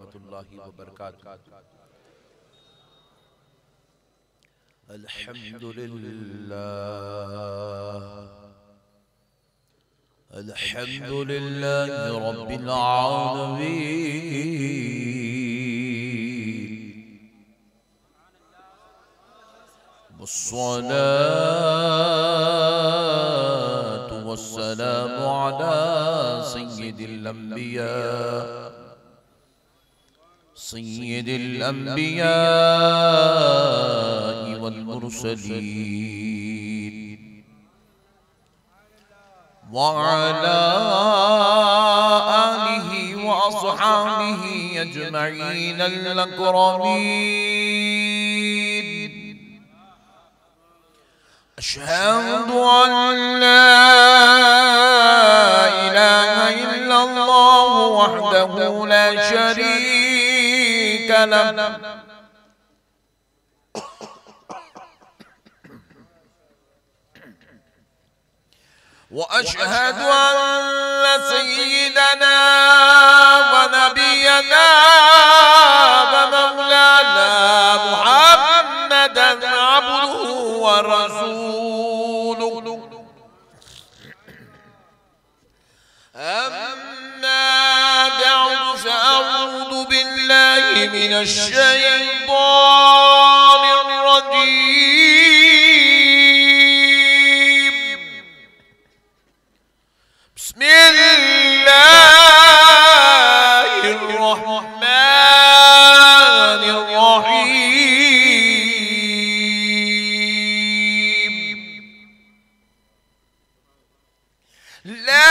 रहमतुल्लाहि व बरकातुहू। अल्हम्दुलिल्लाहि रब्बिल आलमीन वस्सलातु वस्सलामु अला सय्यिदिल अंबिया वल मुरसलीन व अला आलिहि व अस्हाबिहि अजमईन अल अकरमीन। अशहदु अन ला इलाहा इल्लल्लाह वहदहु ला शरीका लह व अशहदु अन्न सय्यिदना व नबियना व मौलाना मुहम्मदन अब्दुहु व रसूलुहु। अम्मा बअद फअऊज़ु बिल्लाहि मिनश शैतानिर रजीम। बिस्मिल्लाहिर रहमानिर रहीम। ला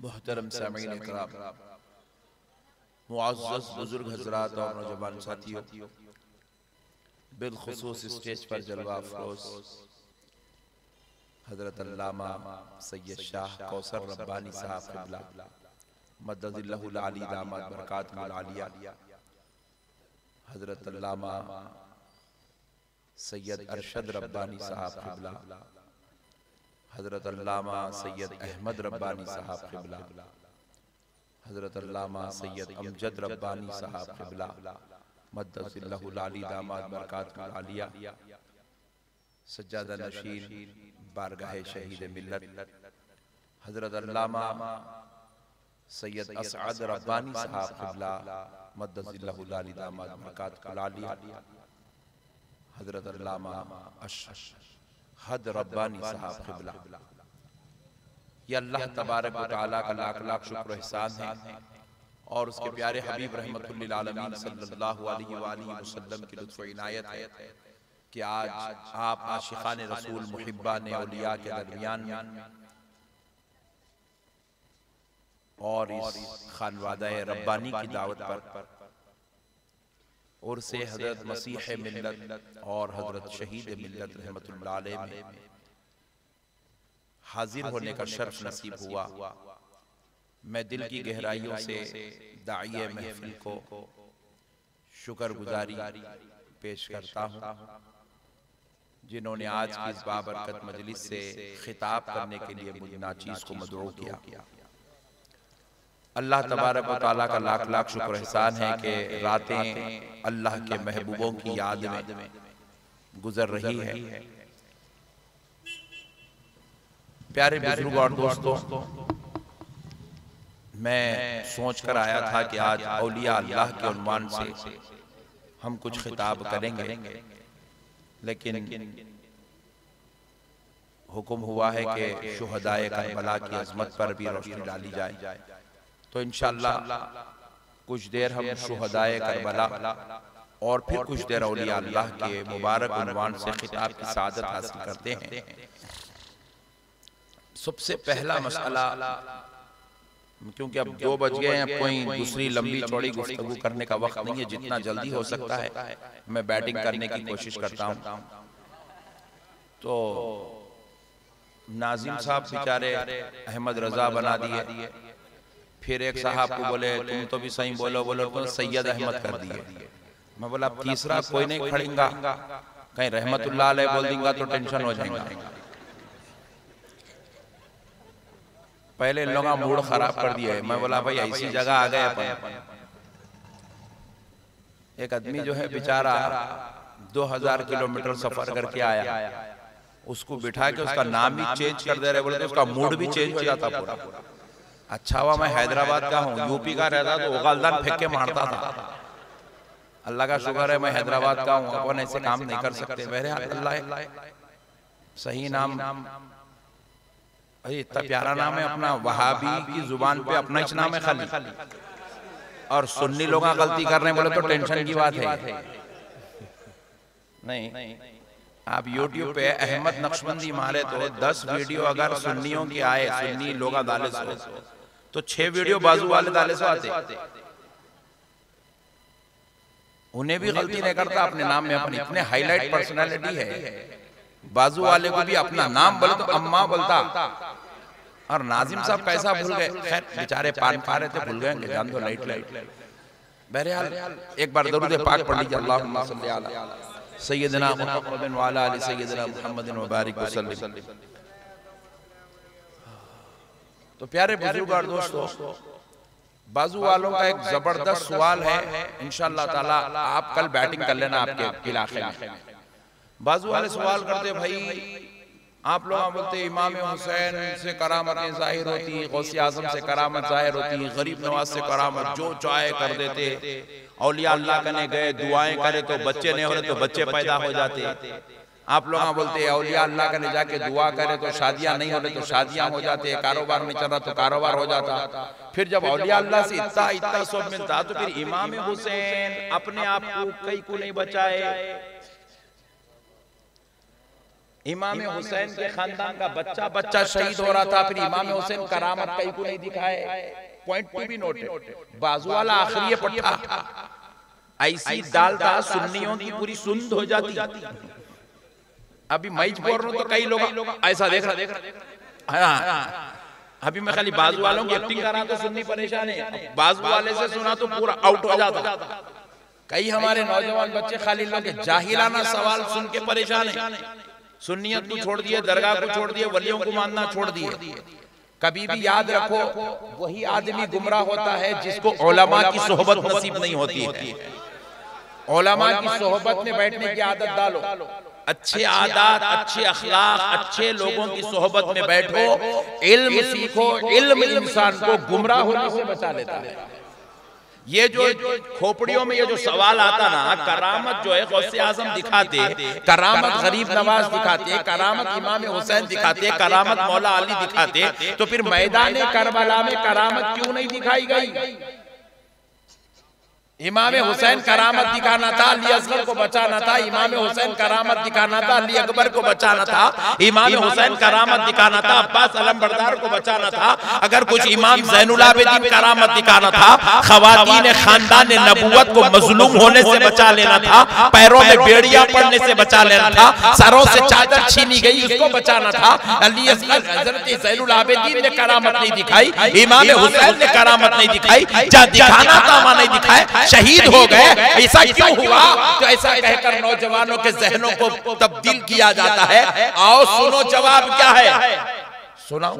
मुहतरम सामीन इकराम, मुअज़्ज़ज़ बुजुर्ग हज़रात और नौजवान साथियों, बिलखुसूस स्टेज पर जलवा अफरोज हज़रत अल्लामा सैयद शाह कौसर रब्बानी साहब क़िबला मद्ददिल्लाहुल आली दामद बरकातुहुल आलिया, हज़रत अल्लामा सैयद अरशद रब्बानी साहब क़िबला, हज़रत अल्लामा सैयद अहमद रब्बानी साहब क़िबला, हज़रत अल्लामा सैयद अमजद रब्बानी साहब क़िबला मद्ददिल्लाहुल आली दामद बरकातुहुल आलिया, सज्जादा नशीन बारगाहे शहीद मिल्लत हज़रत अल्लामा सैयद असअद रब्बानी साहब क़िबला मद्ददिल्लाहुल आली दामद बरकातुहुल आलिया, हज़रत अल्लामा अशहद रब्बानी साहब क़िबला। ये अल्लाह तबारक व तआला का लाख लाख शुक्र एहसान है और उसके प्यारे हबीब रहमतुल लिल आलमीन सल्लल्लाहु अलैहि वसल्लम की लुत्फ़ इनायत है कि आज आप आशिक़ाने रसूल मुहिब्बाने औलिया के दरमियान और इस खानवादा रब्बानी की दावत पर और से हजरत मसीह मिल्लत और हजरत शहीद मिल्लत रहमतुल्लाह अलैह में हाजिर होने का शर्फ नसीब हुआ। मैं दिल की गहराइयों से दाइए महफिल को शुक्रगुजारी पेश करता हूँ, जिन्होंने आज की इस बाबरकत मजलिस से खिताब करने के लिए मुझे नाचीज को मदऊ किया। अल्लाह तबारक व तआला का लाख लाख शुक्र एहसान है कि रातें अल्लाह के महबूबों की याद में गुजर रही है। प्यारे बुजुर्ग और दोस्तों, मैं सोच कर आया था कि आज औलिया अल्लाह के उन्वान से हम कुछ खिताब करेंगे, लेकिन हुक्म हुआ है कि शुहदाए करबला की अजमत पर भी रोशनी डाली जाए। तो इंशाअल्लाह कुछ देर हम शुहदाए करबला और फिर कुछ देर औलिया अल्लाह के मुबारक उन्वान से खिताब की सादत हासिल करते हैं। सबसे पहला मसला, क्योंकि अब 2 बज गए हैं, कोई दूसरी लंबी चौड़ी गुफ्तगू करने का वक्त नहीं है, जितना जल्दी हो सकता है मैं बैटिंग करने की कोशिश करता हूं। तो नाजिम साहब बेचारे अहमद रजा बना दिए, फिर एक साहब को बोले तुम तो भी सही बोलो तो सैयद अहमद कर दिए। मैं बोला अब तीसरा कोई नहीं खड़ेगा, कहीं रहमतुल्लाह अलैह बोल दूंगा तो टेंशन हो जाएगा। पहले इन लोगों का मूड खराब कर दिया है। मैं बोला भाई ऐसी जगह आ गए अपन। एक आदमी जो है बेचारा 2000 किलोमीटर सफर करके आया, उसको बिठा के उसका नाम ही चेंज कर दे रहे, बोले तो उसका मूड भी चेंज हो जाता पूरा। अच्छा हुआ मैं हैदराबाद का हूँ, यूपी का रहता तो उगालदान फेंक के मारता था। अल्लाह का शुक्र है मैं हैदराबाद का हूँ, अपन ऐसे काम नहीं कर सकते। मेरे अल्लाह सही नाम, अरे इतना प्यारा नाम है अपना, वहाबी की जुबान पे अपना ही नाम है खाली, और सुन्नी लोग गलती कर रहे हैं बोले तो टेंशन की बात है। नहीं, आप YouTube पे अहमद नक्शबंदी मारे तो 10 वीडियो अगर सुन्नियों की आए, सुन्नी लोग डाले तो 6 वीडियो बाजू वाले डाले सो आते। उन्हें भी गलती नहीं करता अपने नाम में, अपनी इतने हाईलाइट पर्सनालिटी है। बाजू वाले को भी अपना नाम बोले तो अम्मा बोलता, और नाजिम साहब कैसा भूल गए। खैर बेचारे पान खा रहे थे, भूल गए, जान दो लाइट। बहरहाल एक बार दरूद पाक पढ़ लीजिए, अल्लाहुम्मा सल्ली अला सय्यदना मुहम्मद व अला आलि सय्यदना मुहम्मद व बारिक वसल्लम। तो प्यारे बुजुर्ग और दोस्तों, बाजू वालों का एक जबरदस्त सवाल है, इंशाअल्लाह ताला आप कल बैटिंग कर लेना आपके इलाके में। बाजू वाले सवाल करते भाई आप लोग बोलते इमाम हुसैन से करामतें जाहिर होती, गौसे आजम से करामत जाहिर होती, गरीब नवाज से करामत, जो चाहे कर देते, औलिया अल्लाह करने गए दुआएं करे तो बच्चे नहीं हो रहे तो बच्चे पैदा हो जाते। आप लोग बोलते औलिया अल्लाह करने जाके दुआ करे तो शादियां नहीं हो रही तो शादियां हो जाते, कारोबार नहीं चल रहा तो कारोबार हो जाता। फिर जब औलिया अल्लाह से इतना सब मिलता तो फिर इमाम हुसैन अपने आप को कई को नहीं बचाए, इमाम हुसैन के खानदान का बच्चा शहीद हो रहा था, फिर इमाम हुसैन करामत कई को नहीं दिखाए। पॉइंट टू बी नोटेड, बाजू वाला आखिरी पट्टा ऐसी डालता सुन्नियों की पूरी सुंद हो जाती। अभी मैं बोल रहा हूं तो कई लोग ऐसा देख रहा, अभी मैं खाली बाजू वालों की एक्टिंग कर रहा तो सुन्नी परेशान है, बाजू वाले से सुना तो पूरा आउट हो जाता। कई हमारे नौजवान बच्चे खाली लोग जाहिलाना सवाल सुन के परेशान है, सुन्नियत को छोड़ दिए, दरगाह को छोड़ दिए, वलियों को मानना छोड़ दिए। कभी भी याद रखो वही आदमी गुमराह होता है जिसको उलमा की सोहबत नसीब नहीं होती है। उलमा की सोहबत में बैठने की आदत डालो, अच्छे आदत, अच्छे अखलाक, अच्छे लोगों की सोहबत में बैठो, इल्म सीखो। इल्म इंसान को गुमराह होने से बचा लेता है। ये जो खोपड़ियों में ये जो सवाल आता ना, करामत जो है गौसे आजम दिखाते, करामत गरीब नवाज दिखाते, करामत इमाम हुसैन दिखाते, करामत मौला अली दिखाते, तो फिर मैदान करबला में करामत क्यों नहीं दिखाई गई? इमाम हुसैन करामत दिखाना था, अली असगर को बचाना था। इमाम हुसैन करामत दिखाना था, अली अकबर को बचाना था। इमाम हुसैन करामत दिखाना था, अब्बास अलमबरदार को बचाना था। अगर कुछ इमाम ज़ैनुल आबिदीन करामत दिखाना था, खवातीन खानदान नबूवत को मजलूम होने से बचा लेना था, पैरों में बेड़ियां पड़ने से बचा लेना था, सरों से चादर छीनी गई उसको बचाना था। अली असगर हजरत ज़ैनुल आबिदीन ने करामत नहीं दिखाई, इमाम हुसैन ने करामत नहीं दिखाई, जहां दिखाना था वहां नहीं दिखाए, शहीद हो गए। ऐसा क्यों हुआ? तो ऐसा कहकर नौजवानों के जहनों को तब्दील किया जाता है। आओ सुनो जवाब क्या है, सुनाओ,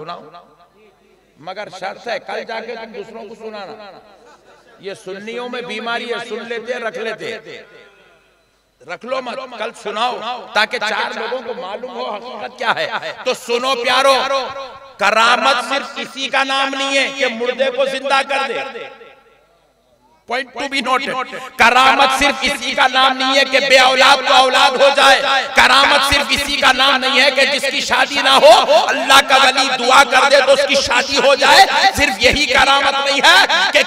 मगर शर्त है कल जाके तुम दूसरों को सुनाना। ये सुन्नियों में बीमारी है, सुन लेते रख लेते, रख लो मत, कल सुनाओ ताकि 4 लोगों को मालूम हो हकीकत क्या है। तो सुनो प्यारो, करामत सिर्फ किसी का नाम नहीं है कि मुर्दे को जिंदा कर दे। पॉइंट टू बी नोटेड, करामत सिर्फ इसी का नाम नहीं है कि बे औलाद को औलाद हो जाए। करामत सिर्फ इसी का नाम नहीं है कि जिसकी शादी ना हो अल्लाह का वली दुआ कर दे तो उसकी शादी हो जाए। सिर्फ यही करामत नहीं है कि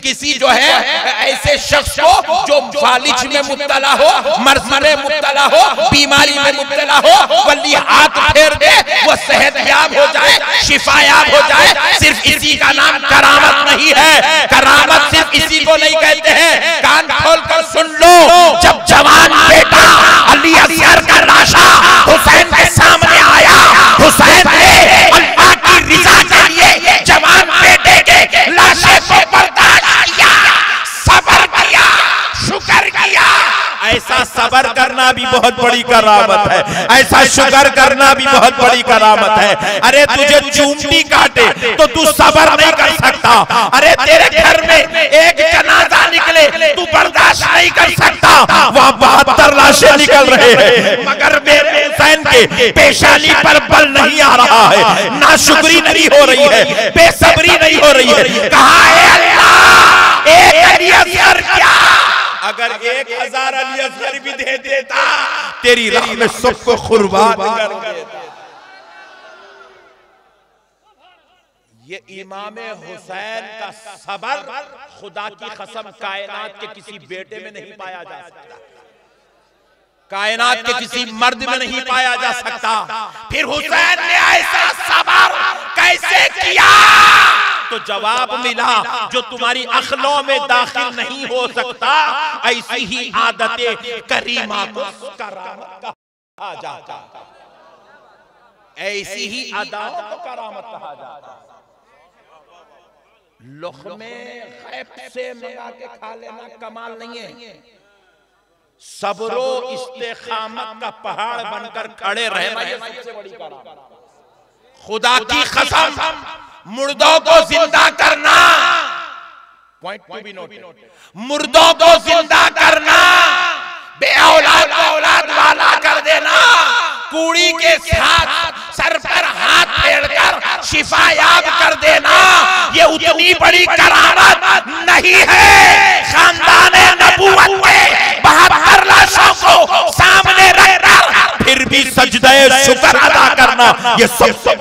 किसी जो है ऐसे शख्स को जो फालिज में मुब्तला हो, मर्ज में मुब्तला हो, बीमारी में मुब्तला हो, वली हाथ फेर दे वो सेहतयाब हो जाए, शिफायाब हो जाए। सिर्फ इसी का नाम करामत नहीं है। करामत सिर्फ इसी को नहीं कहते हैं। कान खोल कर सुन लो, जब जवान बेटा अली असगर का लाशा हुसैन के सामने आया, हुसैन ने अल्लाह की रिजा के लिए जवान बेटे के लाशे को बर्दाश्त किया, सब्र किया, शुक्र किया। ऐसा सब्र करना भी बहुत बड़ी करामत है, ऐसा शुक्र करना भी बहुत बड़ी करामत है। अरे तुझे चूंटी काटे तो तू सब्र नहीं कर सकता। अरे तेरे घर में एक जनाजा निकले तू बर्दाश्त नहीं कर सकता। वहां 72 लाशें निकल रहे हैं मगर मेरे हुसैन के पेशानी पर बल नहीं आ रहा है, नाशुक्री नहीं हो रही है, बेसब्री नहीं हो रही है। कहा है अल्लाह एक अली असगर क्या, अगर 1000 अली असगर भी दे देता तेरी राह में सबको कुर्बान कर देता। ये इमाम हुसैन का सब्र खुदा की कसम कायनात के किसी बेटे में नहीं पाया जा सकता, कायनात के किसी मर्द में नहीं पाया जा सकता। फिर हुसैन ने ऐसा सब्र कैसे किया? तो जवाब मिला जो तुम्हारी अखलों में दाखिल नहीं हो सकता, ऐसी ही आदतें करीमा को करामत कहा जाता, ऐसी ही अदाओं को करामत कहा जाता। लुक़्मे खैब से मंगा के खा लेना कमाल नहीं है, सब्रो इस्तिक़ामत का पहाड़ बनकर खड़े रहना ये सबसे बड़ी करामत। खुदा की कसम मुर्दों को जिंदा करना, पॉइंट टू बी नोटेड, मुर्दों को जिंदा करना, बे औलाद को औलाद वाला कर देना, कूड़ी के साथ सर पर हाथ फेरकर शिफायाब कर देना, ये उतनी बड़ी करामत नहीं है। खानदाने नबूवत के 72 लाशों को सामने रखकर फिर भी सजदे शुक्र अदा करना ये सबसे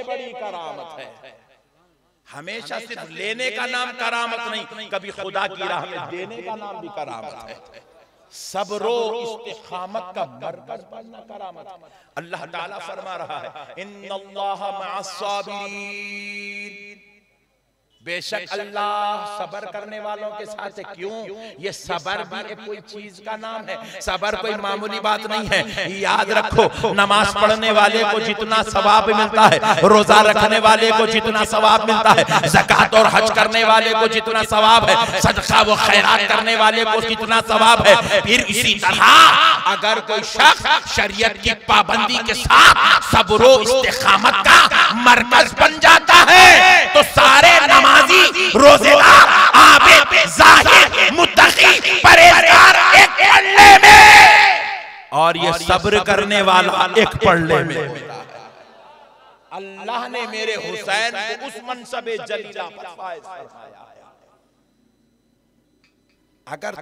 बड़ी करामत है। हमेशा सिर्फ लेने का नाम करामत नहीं, कभी खुदा की राह में देने का नाम भी करामत है। सब्रो इस्तिक़ामत का मरकज बनना करामत। अल्लाह ताला फरमा रहा है इन्नल्लाह मअस्साबिरीन, बेशक अल्लाह सब्र करने वालों के साथ है। क्यों? ये सब्र भी एक कोई चीज का नाम है, सब्र कोई मामूली बात नहीं है। याद रखो, नमाज पढ़ने वाले को जितना सवाब मिलता है, रोजा रखने वाले को जितना सवाब मिलता है, ज़कात और हज करने वाले को जितना सवाब है, सदका व खैरात करने वाले को जितना सवाब है, फिर इसी तरह अगर कोई शख्स शरीयत की पाबंदी के साथ सब्र व इस्तिक़ामत का मरकज बन जाता है तो सारे नमाजी, रोजेदार, आबिद, ज़ाहिद, मुत्तकी, परहेज़गार एक पल्ले में और ये सब्र करने वाला एक पल्ले में। अल्लाह ने मेरे हुसैन को उस मनसबे जलीला पर फायज फरमाया। अगर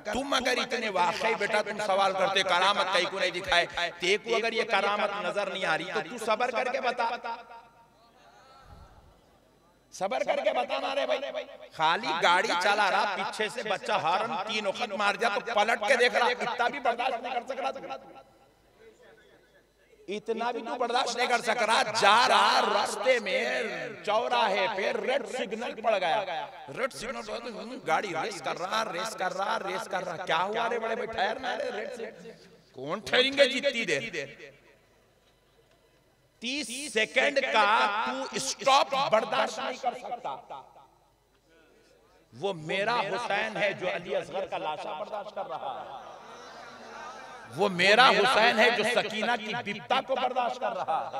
इतने वाकई बेटा तुम सवाल करते करामत कहीं को नहीं दिखाए, तेको अगर ये करामत नजर नहीं आ रही तो तू सब्र करके बता। सबर करके बताना रे भाई। खाली गाड़ी चला रहा, पीछे से बच्चा हारन 3 वक्त मार दिया तो पलट के देख रहा, इतना भी बर्दाश्त नहीं कर सक रहा, इतना भी तू बर्दाश्त नहीं कर सक रहा। जा रहा रास्ते में चौराहे पे रेड सिग्नल पड़ गया, रेड सिग्नल, गाड़ी रेस कर रहा, रेस कर रहा, रेस कर रहा। क्या हुआ रे बड़े भाई, ठहर ना रे, रेड सिग्नल कौन ठहरेंगे जितनी देर? 30 सेकंड का तू स्टॉप बर्दाश्त नहीं कर सकता। वो मेरा हुसैन है जो अली असगर का लाशा बर्दाश्त कर रहा है, वो मेरा हुसैन है जो सकीना की बिपता को बर्दाश्त कर रहा है,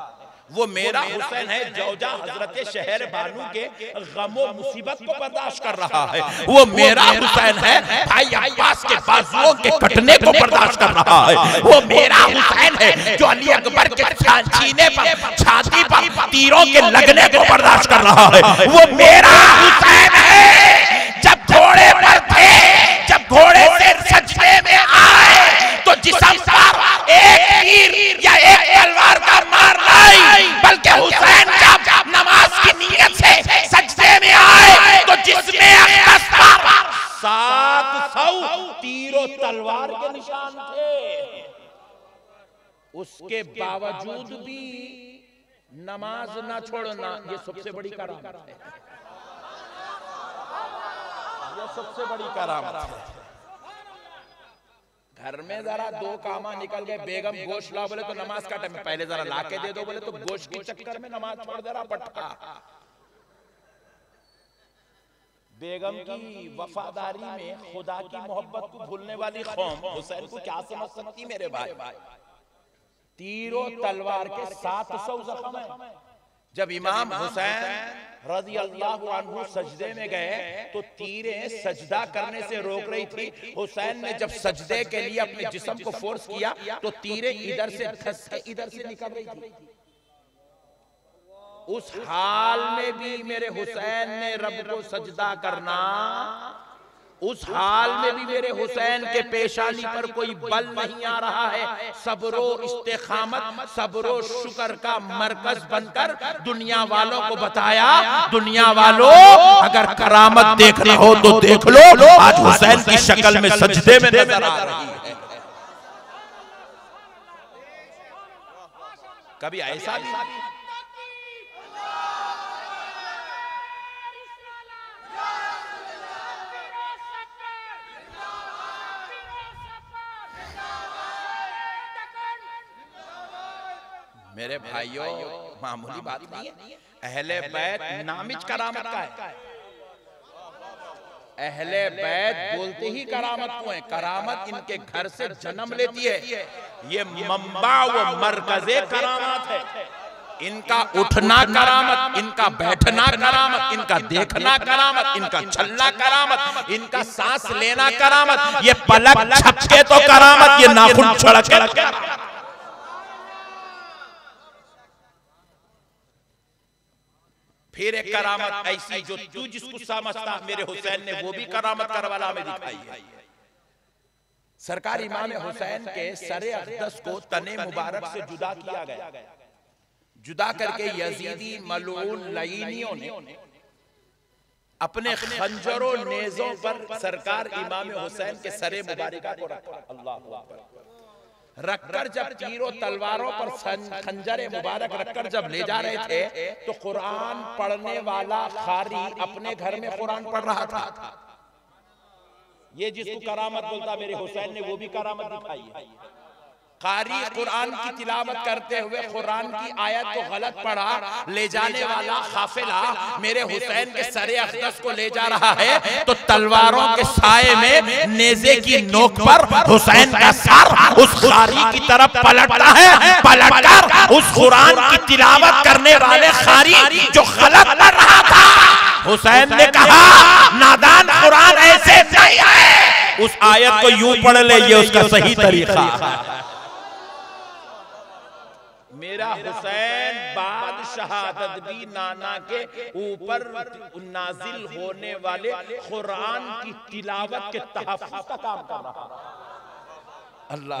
वो मेरा हुसैन है जौजा हजरत शहर बानू के गमो मुसीबत को बर्दाश्त कर रहा है, वो मेरा हुसैन है भाई अब्बास के बाजुओं के कटने को बर्दाश्त कर रहा है, वो मेरा हुसैन है जो अली अकबर के सीने पर, छाती पर तीरों के लगने को बर्दाश्त कर रहा है, वो मेरा हुसैन है जब घोड़े पर थे, जब घोड़े से सजदे में आए तो जिस्म पर एक तीर या एक तलवार का मार नहीं, बल्कि हुसैन जब नमाज की नीयत से सजदे में आए तो जिस्म अक़दस पर 700 तीरों तलवार के निशान थे। उसके बावजूद भी नमाज ना छोड़ना, ये सबसे बड़ी करामत है, ये सबसे बड़ी करामत है। घर में जरा 2 कामा निकल गए, बेगम गोश्त ला बोले तो नमाज का टाइम पहले जरा ला के दे दो बोले तो गोश्त के चक्कर में नमाज छोड़ दे रहा पटका। बेगम की वफादारी में खुदा की मोहब्बत को भूलने वाली कौम हुसैन को क्या समझ सकती मेरे भाई? तीरों तलवार के 700 जख्म है। जब इमाम हुसैन रज़ी अल्लाहु अन्हु सजदे में गए तो तीरें सजदा करने से रोक रही थी। हुसैन ने जब सजदे के लिए अपने जिस्म को फोर्स किया तो तीरें इधर से धस के इधर से निकल रही थी। उस हाल में भी मेरे हुसैन ने रब को सजदा करना, उस हाल में भी मेरे हुसैन के पेशानी पर कोई बल नहीं आ रहा है। सब्रो इस्तेकामत, सब्रो शुक्र का मरकज बनकर दुनिया वालों को बताया, दुनिया वालों अगर करामत देखना हो तो देख लो, आज हुसैन की शक्ल में सजदे में नजर आ रही है। कभी ऐसा भी मेरे भाइयों, मामूली बात नहीं है। अहले बैत नामिज करामत का है। अहले बैत बोलते ही करामत को है। करामत इनके घर से जन्म लेती है। ये मंबा व मरकज़े करामत है। इनका उठना करामत, इनका बैठना करामत, इनका देखना करामत, इनका चलना करामत, इनका सांस लेना करामत, ये पलक झपके तो करामत, ये नाखून छड़के। फिर एक करामत ऐसी जो तू जिसको समझता मेरे हुसैन ने वो भी करामत करवाला में दिखाई है। सरकार इमाम हुसैन के सरे अक़दस को तने मुबारक से जुदा किया गया। जुदा करके यजीदी मलऊन लईनियों ने अपने खंजरों नेज़ों पर सरकार इमाम हुसैन के सरे मुबारका को रखा। अल्लाहु अकबर। रखकर जब तीरों तलवारों पर खंजर मुबारक रखकर जब ले जा रहे थे तो कुरान पढ़ने वाला खारी अपने घर में कुरान पढ़ रहा था। ये जिसको करामत बोलता मेरे हुसैन ने वो भी करामत दिखाई है। कारी कुरान की तिलावत करते हुए कुरान की आयत को गलत पढ़ा, ले जाने वाला काफिला मेरे हुसैन के सरे अक़दस को ले जा रहा है तो तलवारों के साए में नेज़े की नोक पर हुसैन का सर उस खारी की तरफ पलटता है। पलटकर उस कुरान की तिलावत करने वाले खारी जो गलत पढ़ रहा था, हुसैन ने कहा नादान कुरान ऐसे नहीं है, उस आयत को यूं पढ़ ले, ये उसका सही तरीका। मेरा हुसैन बाद शहादत भी नाना के ऊपर नाजिल होने वाले कुरान की तिलावत के तहफ़्फ़ुज़ का काम कर रहा है। अल्लाह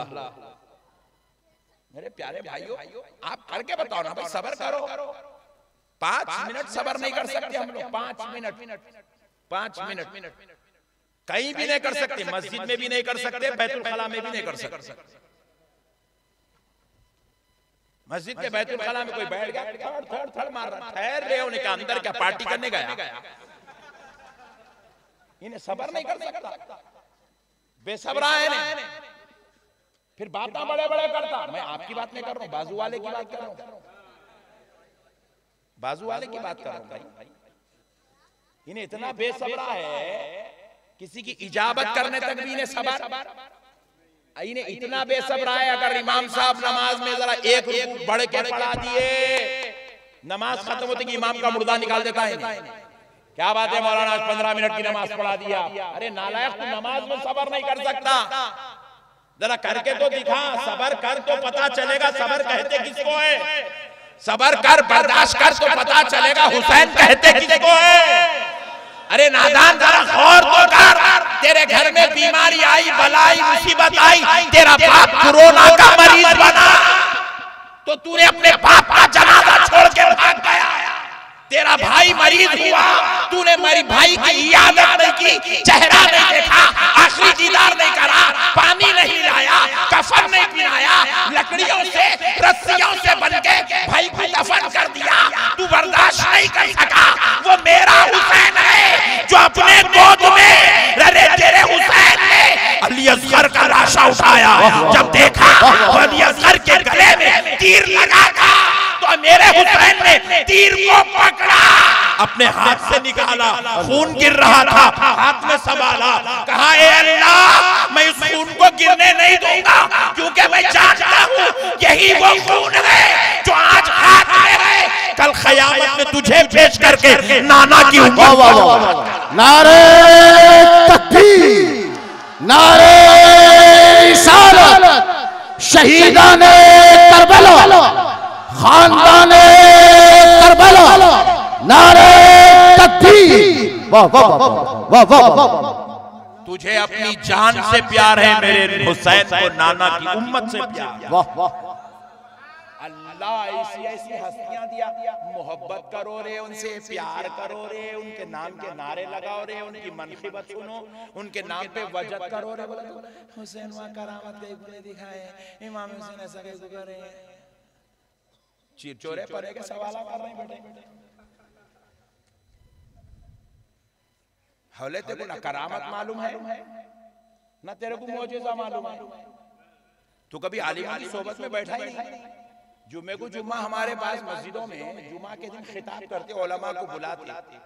मेरे प्यारे भाइयों, आप करके बताओ ना भाई, सब्र करो। 5 मिनट सबर नहीं कर सकते हम लोग, 5 मिनट कहीं भी नहीं कर सकते, मस्जिद में भी नहीं कर सकते, बैतुल खला में भी नहीं कर सकते। मस्जिद के बैतुल खला में कोई बैठ गया, थड़ मार रहा, ठहर रहे हो, निकाह अंदर क्या पार्टी करने गया? इन्हें सबर नहीं कर सकता, बेसब्रा है। फिर बातें बड़े बड़े करता। मैं आपकी बात नहीं कर रहा हूं, बाजू वाले की बात कर रहा हूं, बाजू वाले की बात कर रहा हूं भाई। इन्हें इतना बेसब्रा है, किसी की इजाबत करने तक भी इन्हें सबर, इन्हें इतना बेसब्रा है, अगर इमाम साहब नमाज में जरा एक रुकू बढ़ के पढ़ा दिए, नमाज खत्म होते कि इमाम का मुर्दा निकाल देता है। क्या बात है मौलाना, आज 15 मिनट की नमाज पढ़ा दिया। अरे नालायक, तू नमाज में सबर नहीं कर सकता, जरा करके तो दिखा। सबर कर तो पता चलेगा सबर कहते किसको है, सबर कर बर्दाश्त कर तो पता चलेगा हुसैन कहते किसको है। अरे नादान, जरा गौर तो कर, तेरे घर में बीमारी आई, बलाई मुसीबत आई, तेरा बाप कोरोना का मरीज बना तो तूने अपने बाप का जनाजा छोड़ के भाग गया। तेरा भाई मरीज हुआ, तूने मेरी भाई की इयादत नहीं की, चेहरा नहीं देखा, आखिरी दीदार नहीं करा, पानी नहीं लाया, कफन नहीं पिलाया, लकड़ियों से रस्सियों से बन के भाई को दफन कर दिया। तू बर्दाश्त नहीं कर सका। वो मेरा हुसैन है जो अपने गोद में, अरे तेरे हुसैन ने अली असगर का लाशा उठाया, जब देखा अली असगर के गले में तीर लगा था तो मेरे हुसैन ने तीर को पकड़ा, अपने हाथ से निकाला, खून गिर रहा था, हाथ में संभाला, कहा ए अल्लाह मैं इस खून को गिरने नहीं दूंगा, क्योंकि मैं जानता हूँ यही वो खून है जो आज हाथ में है, कल क़यामत में तुझे पेश करके नाना की उम्मत। नारे तकबीर, नारे रिसालत, शहीदाने करबला, खानदाने करबला, नारे तकबीर। वाह वाह वाह वाह वाह। तुझे अपनी जान से प्यार है, मेरे हुसैन को नाना की उम्मत से प्यार। वाह वाह। अल्लाह ऐसी ऐसी हस्तियां दिया, मोहब्बत करो रे उनसे, प्यार करो रे, उनके नाम के नारे लगाओ रे, उनकी मनक़िबत सुनो, उनके नाम पे वजद करो रे। हुसैन वहाँ करामत कई गुने दिखाए, इमाम हुसैन ऐसा कैसे करे, चिरचोरे परे के सवाल कर रहे हैं बेटे। हौले तेरे को ना करामत मालूम है, ना तेरे को मौजूदा मालूम है। तू कभी आलिम की सोबत में बैठा ही नहीं। जुम्मे को जुम्मा हमारे पास मस्जिदों में जुम्मा के दिन खिताब करते, उलमा को बुलाते,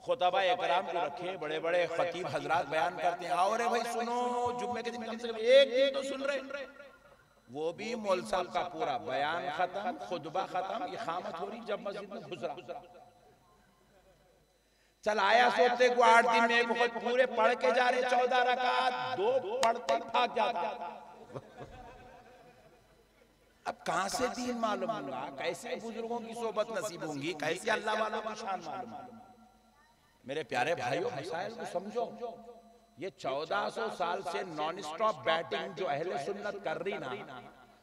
खुतबा इकराम को रखे, बड़े बड़े खतीब हजरात बयान करते हैं, आओ रे भाई सुनो, जुम्मे के दिन कम से कम एक दिन तो सुन रहे। वो भी मौल साहब का पूरा बयान खत्म, खुतबा खत्म, इकामत हो रही, जब मस्जिद में घुस रहा। चल आया सोते को 8 दिन में एक वक्त पूरे पढ़ के जा रहे, 14 रकात, 2 पढ़ते भाग जाता। अब कहां से दीन मालूम होगा, कैसे बुजुर्गों की सोबत नसीब होंगी, कैसे अल्लाह वालों की शान मालूम। मेरे प्यारे भाइयों, मसाइल को समझो। ये 1400 साल से नॉन स्टॉप बैटिंग जो अहले सुन्नत कर रही ना,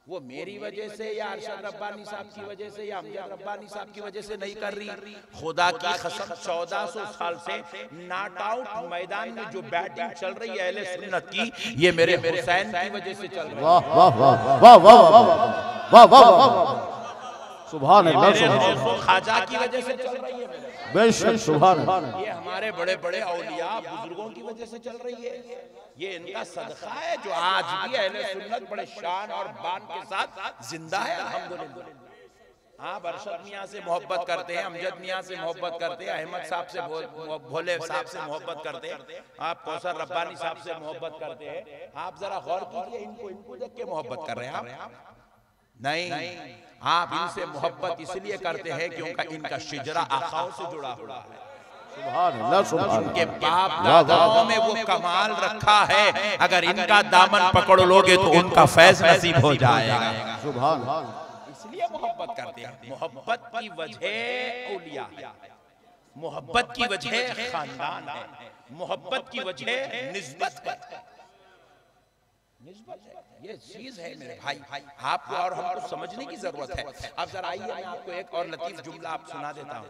वो मेरी वजह से या अरशद रब्बानी साहब की वजह से या अमजद रब्बानी साहब की वजह से नहीं कर रही। खुदा की कसम 1400 साल से नॉट आउट मैदान में जो बैटिंग चल रही है अहले सुन्नत की, ये मेरे हुसैन की वजह से चल रही है। वाह वाह वाह वाह वाह वाह वाह, सुभान अल्लाह, खाजा की वजह से चल रही है, बेशक सुभान अल्लाह। ये हमारे बड़े बड़े औलिया बुजुर्गों की वजह से चल रही है। ये इनका सदका है जो आज भी अहले सुन्नत बड़े शान और बान के साथ जिंदा है, अल्हम्दुलिल्लाह। आप अरशद मियाँ से मोहब्बत करते हैं, अमजद मियाँ से मोहब्बत करते हैं, अहमद साहब से, भोले साहब से मोहब्बत करते हैं, आप कौसर रब्बानी साहब से मोहब्बत करते हैं। आप जरा गौर कीजिए, इनको देख के मोहब्बत कर रहे हैं आप? नहीं, आप इनसे मोहब्बत इसलिए करते हैं क्योंकि इनका शिजरा आखाओं से जुड़ा हुआ है। सुभान अल्लाह, सुभान उनके बाप दादाओं में वो कमाल रखा है, अगर इनका दामन पकड़ लोगे तो उनका फैज नसीब हो जाएगा। सुभान, इसलिए मोहब्बत करते हैं। मोहब्बत की वजह औलिया है, मोहब्बत की वजह खानदान है, मोहब्बत की वजह निस्बत है। निस्बत है, ये चीज है मेरे भाई। आपको और हमको समझने की जरूरत है। अब जरा आइए मैं आपको एक और लतीफ जुमला आप सुना देता हूं।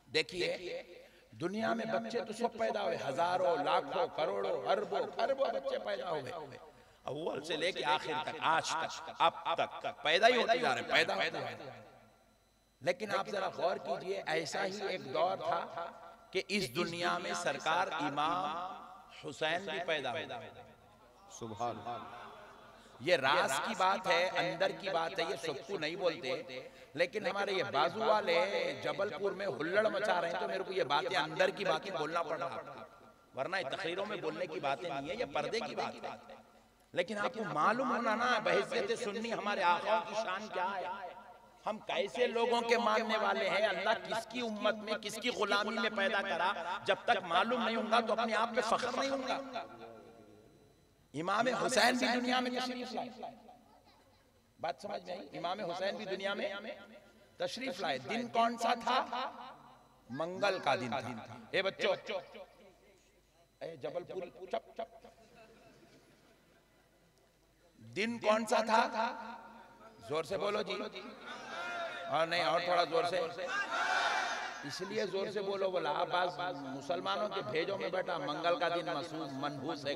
देखिए दुनिया में बच्चे तो सब पैदा हुए, हजारों लाखों करोड़ों अरबों खरबों बच्चे पैदा हुए, अव्वल से लेके आखिर तक, आज तक, अब तक पैदा ही होते जा रहे, पैदा होते जा रहे। लेकिन आप जरा गौर कीजिए, ऐसा ही एक दौर था कि इस दुनिया में सरकार इमाम हुसैन भी पैदा हुआ। सुभान, ये राज की बात है, अंदर की बात है, ये सबको नहीं बोलते। लेकिन हमारे ये बाजू वाले जबलपुर में हुल्लड़ मचा रहे हैं, तो मेरे को ये बातें अंदर की बातें बोलना पड़ रहा है, वरना तकरीरों में बोलने की बातें नहीं है, ये पर्दे की बात है। लेकिन आपको मालूम होना ना, बहसियत सुन्नी हमारे आकाओं की शान क्या है, हम कैसे लोगों के मानने वाले हैं, अल्लाह किसकी उम्मत में किसकी गुलामी में पैदा करा, जब तक मालूम नहीं होगा तो अपने आप पे फख्र नहीं होगा। इमाम हुसैन भी दुनिया में तशरीफ लाए, बात समझ में आई, इमाम हुसैन भी दुनिया में तशरीफ लाए। दिन कौन सा था? मंगल का दिन था। ए बच्चों, ए जबलपुर, चप चप, दिन कौन सा था? जोर से बोलो जी, और नहीं और थोड़ा जोर से, इसलिए जोर से बोलो, बोला बस मुसलमानों के भेजों में बैठा मंगल का दिन मनहूस है।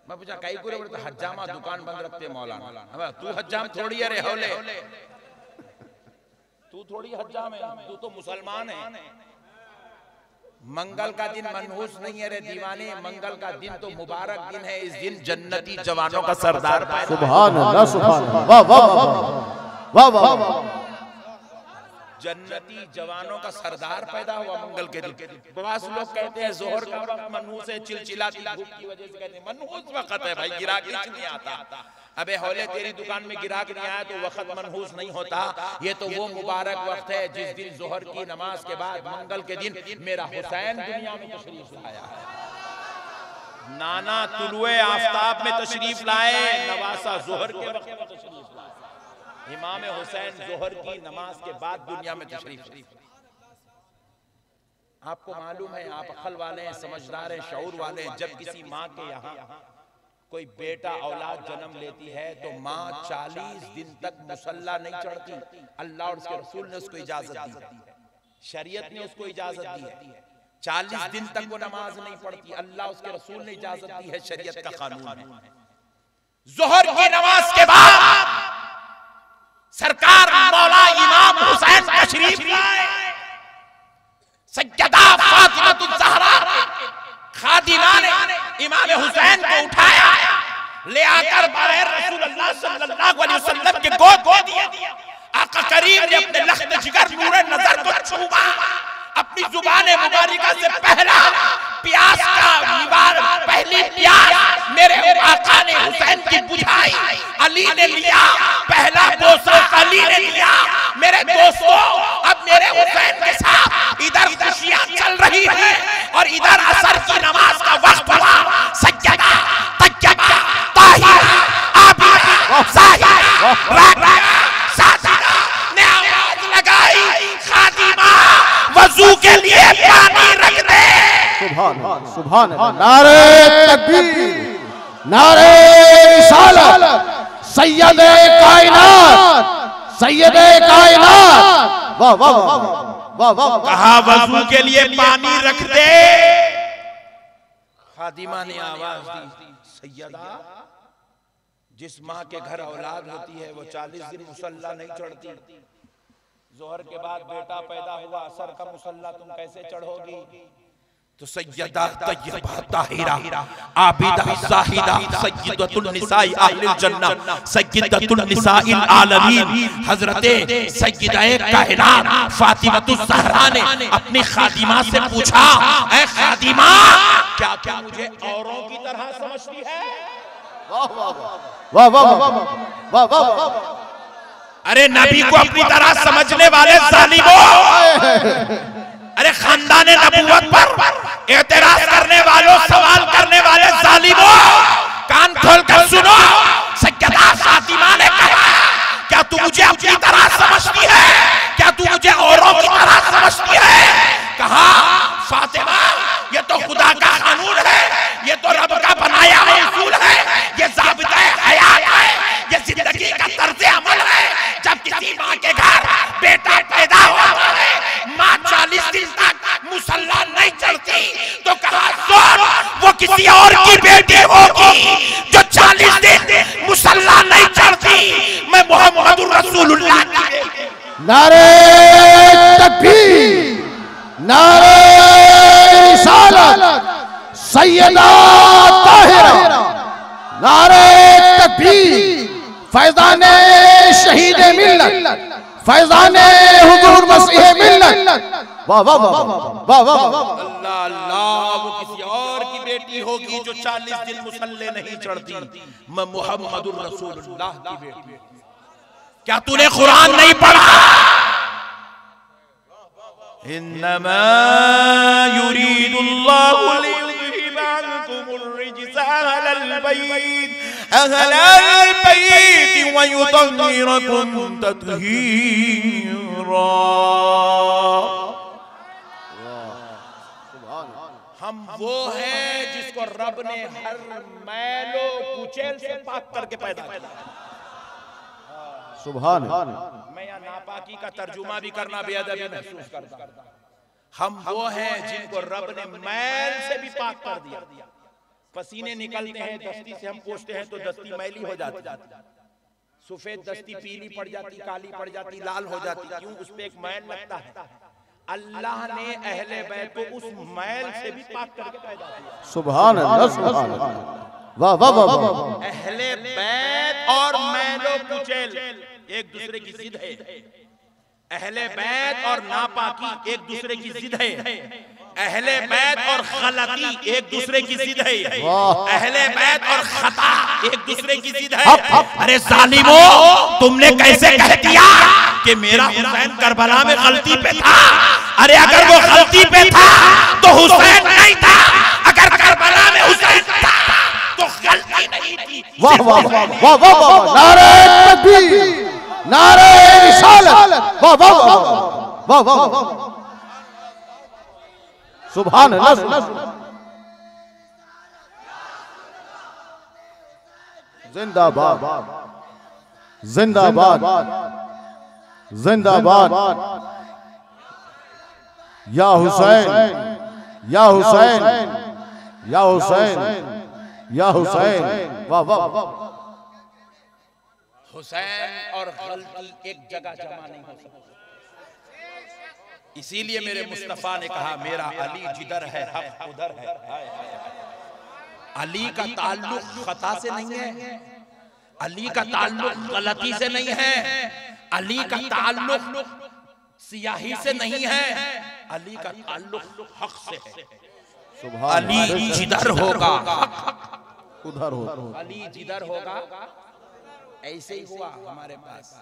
मैं पूछा कई पूरे बोलते हज्जामा दुकान बंद रखते मौलाना, तू हज्जाम थोड़ी है रे हौले, तू थोड़ी हज्जाम है, तू तो मुसलमान है। मंगल का दिन मनहूस नहीं है रे दीवाने, मंगल का दिन तो मुबारक दिन है। इस दिन जन्नती जवानों का सरदार, सुभान अल्लाह, सुभान अल्लाह, वाह वाह वाह वाह वाह, जन्नती जवानों का सरदार पैदा हुआ मंगल के दिन। बहुत लोग कहते हैं जोहर का वक्त मनहूस है, चिलचिलाती धूप की वजह से कहते हैं मनहूस वक्त है भाई, गिराक नहीं आता। अबे हौले तेरी दुकान में गिराक नहीं आया तो वक्त मनहूस नहीं होता। ये तो वो मुबारक वक्त है जिस दिन जोहर की नमाज के बाद मंगल के दिन मेरा हुसैन दुनिया में तशरीफ लाया है। नाना तुलुए आफ्ताब में तशरीफ लाए, नवासा जोहर के वक्त में तशरीफ लाए। इमाम हुसैन जोहर की नमाज के बाद दुनिया में तशरीफ। आपको मालूम है, आप अक्ल वाले हैं, समझदार हैं, शऊर वाले हैं, जब किसी माँ के यहाँ कोई बेटा औलाद जन्म लेती है तो माँ 40 दिन तक मुसल्ला नहीं चढ़ती। अल्लाह और उसके रसूल ने उसको इजाजत दी है, शरीयत ने उसको इजाजत दी है। 40 दिन तक वो नमाज नहीं पढ़ती, अल्लाह उसके रसूल ने इजाजत दी है, शरीयत का कानून है। जोहर की नमाज के बाद सरकार मौला इमाम हुसैन तशरीफ लाए। सैयदा फातिमा ज़हरा खादिमा ने इमाम हुसैन को उठाया, ले आकर बगैर रसूलुल्लाह सल्लल्लाहु अलैहि वसल्लम के गोद दिया। आका करीम ने अपने लख्त जिगर नूर नजर को छुआ, अपनी जुबान मुबारका से पहला प्यास का निवार, पहली प्यास मेरे आका ने हुसैन की बुझाई, अली ने लिया पहला बोसा, अली ने लिया। मेरे दोस्तों, अब मेरे हुसैन के साथ इधर खुशियां चल रही है और इधर असर की नमाज का वक्त हुआ। सज्जदा तज्जबा ताहिरा आबिदा साहिरा राबिया साजिदा ने आवाज लगाई, खादिमा वजू के लिए पानी रख दे। सुभान सुभान अल्लाह, नारे तकबीर, नारे रिसालत, सैयदे कायनात, सैयदे कायनात, वाह वाह वाह वाह। कहा वजू के लिए पानी रख दे। खादिमा ने आवाज दी, सैयदा जिस माँ के घर औलाद होती है वो 40 दिन मुसल्ला नहीं चढ़ती। जोहर के बाद बेटा पैदा हुआ, असर का मुसल्ला तुम कैसे चढ़ोगी? तो सैयदा तय्यबा ताहिरा आबिदा ज़ाहिदा सय्यदतुन निसाई अहलिल जन्नह सय्यदतुन निसाइल आलमीन हजरत सय्यदाए कायनात फातिमा ज़हरा ने अपनी खादिमा से पूछा, ऐ खादिमा क्या क्या मुझे औरों की तरह समझती है? वाह वाह वाह वाह वाह वाह। अरे नबी को अपनी तरह समझने वाले जालिमों, अरे खानदाने नबूवत पर एतराज करने वालों, सवाल करने वाले जालिमों, कान खोल कर सुनो। सैयदा फातिमा ने कहा, क्या तू मुझे अपनी तरह समझती है? क्या तू मुझे औरों की तरह समझती है? कहा, फातिमा ये तो खुदा का कानून है, ये तो रब का बनाया हुआ उसूल है। दिन तक मुसल्ला नहीं चढ़ती तो कहा सुन वो किसी और की बेटी होगी जो 40 दिन मुसल्ला नहीं चढ़ती। मैं मोहम्मद रसूलुल्लाह की बेटी। नारे तकबीर, नारे रिसालत, सैयदा ताहिरा, नारे तकबीर, फैज़ाने शहीद मिल्लत, फैज़ाने हुजूर मसीह मिल्लत। वाह वाह वाह वाह वाह वाह। अल्लाह अल्लाह, वो किसी और की बेटी होगी जो 40 दिन मुसल्ले नहीं चढ़ती। मैं मोहम्मद रसूलुल्लाह की बेटी। क्या तूने कुरान नहीं पढ़ा? इन्नमा युरीदुल्लाहु लियुज़हिबा अन्कुमुर रिज्सा अहलल बैत व युतहिरकुम तत्हीरा। हम वो हैं जिसको रब ने हर मैलो कुचैल से पाक करके पैदा किया। सुभान। मैं यहाँ नापाकी का तर्जुमा भी करना बेअदबी महसूस करता हूँ। हम वो हैं जिनको रब ने मैल से भी पाक कर दिया। पसीने निकलते हैं, दस्ती से हम पोंछते हैं तो दस्ती मैली हो जाती, सफेद दस्ती पीली पड़ जाती, काली पड़ जाती, लाल हो जाती। क्यों? उस पे एक मैल लगता है। अल्लाह ने अहले बैत को उस मैल से भी पाक करके पैदा किया। सुभान अल्लाह, सुभान अल्लाह, वाह वाह वाह वाह। अहले बैत और मैलो कुचैल एक दूसरे की जिद है। अहले बैत और नापाकी एक दूसरे की जिद है। अहले बैत और गलती एक दूसरे की जिद है। अहले बैत और खता एक दूसरे की जिद है। अरे जालिमो, तुमने कैसे कह दिया कि मेरा हुसैन करबला में गलती पे था? अरे अगर वो गलती पे था तो हुसैन नहीं था, अगर करबला में हुसैन था तो गलती नहीं थी। वाह वाह वाह वाह वाह। नारे तकबीर, नारे रिसालत, वाह वाह वाह वाह वाह वाह। सुभान अल्लाह। जिंदाबाद, जिंदाबाद, जिंदाबाद। या हुसैन, या हुसैन, या हुसैन, या हुसैन। वाह वाह वाह। हुसैन और गलती एक जगह जमा नहीं हो सकती। इसीलिए मेरे मुस्तफा ने कहा मेरा अली जिधर है हक उधर है। अली का ताल्लुक खता से नहीं है, अली का ताल्लुक गलती से नहीं है, अली का ताल्लुक सियाही से नहीं है, अली का ताल्लुक हक से है। अली जिधर होगा उधर होगा, अली जिधर होगा। ऐसे ही हुआ हमारे पास।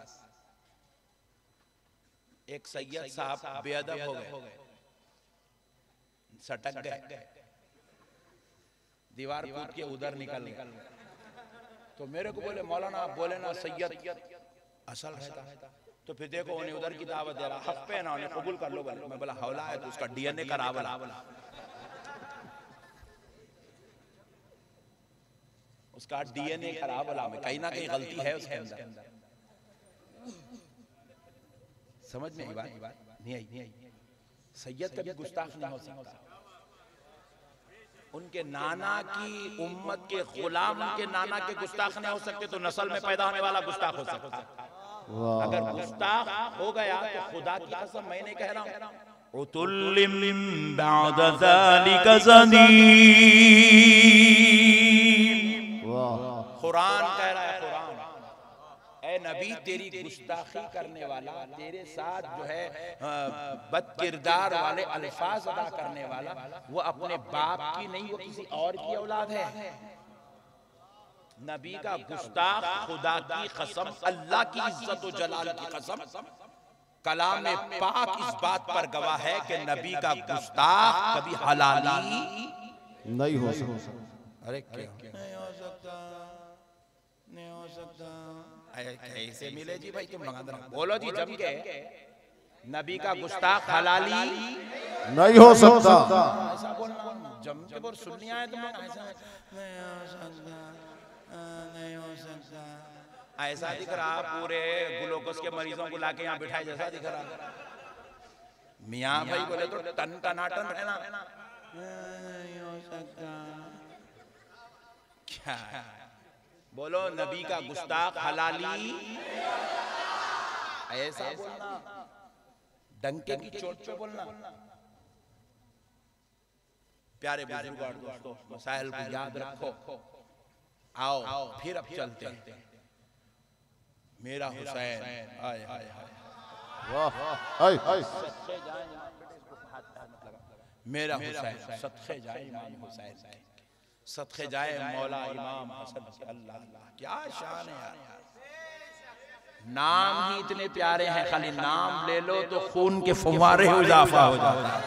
एक सैयद साहब बेअदब हो गए, सटक गए, दीवार कूद के उधर निकल गए। तो मेरे को बोले मौलाना आप बोले ना सैयद असल रहता है। तो फिर देखो उन्हें उधर की दावत दे रहा, हक पे ना उन्हें कबूल कर लो। मैं बोला हौला है तो उसका डीएनए का रावला, उसका डीएनए खराब होला में कहीं ना कहीं गलती है उसके अंदर। समझ में आई बात? नहीं आई। सैयद कभी गुस्ताख नहीं हो सकता। उनके नाना की उम्मत के गुलाम उनके नाना के गुस्ताख नहीं हो सकते, तो नस्ल में पैदा होने वाला गुस्ताख हो सकता। अगर गुस्ताख हो गया तो खुदा की कसम मैं नहीं कह रहा हूं, उतुल्लिम बाद ज़ालिका ज़नीम। कुरान कह रहा है, कुरान, ऐ नबी तेरी गुस्ताखी करने वाला, तेरे साथ जो है बद किरदार वाले अल्फाज अदा करने वाला, वो अपने बाप की नहीं, वो किसी और की औलाद है। नबी का गुस्ताख खुदा की कसम, अल्लाह की इज्जत और जलाल की कसम, कलाम पाक इस बात पर गवाह है कि नबी का गुस्ताख कभी हलाली नहीं हो सकता। अरे क्या नहीं हो सकता, नहीं हो सकता। कैसे मिले जी भाई? तुम बोलो जी जम के, नबी का गुस्ताख हलाली नहीं हो सकता। ऐसा बोलना जम के बोल, सुन नहीं आया तुम लोग? ऐसा नहीं हो सकता, नहीं हो सकता। ऐसा दिख रहा पूरे ग्लूकोज के मरीजों को लाके यहाँ बिठाए जैसा दिख रहा। मियाँ भाई बोले तो टन टनाटन रहना, नहीं हो सकता। क्या बोलो, नबी का गुस्ताख हलाली, ऐसा बोलना, डंके की चोट पे बोलना। प्यारे बुजुर्गों और दोस्तों, मसाइल को याद रखो। आओ फिर अब चलते हैं। मेरा हुसैन, आय हाय हाय, मेरा हुसैन सदके जाए इमाम हुसैन, सदके जाए मौला इमाम हसन। अल्लाह अल्लाह, क्या शान है यार। नाम ही इतने प्यारे हैं, खाली नाम ले लो तो खून के फुव्वारे में इजाफा हो जाता है,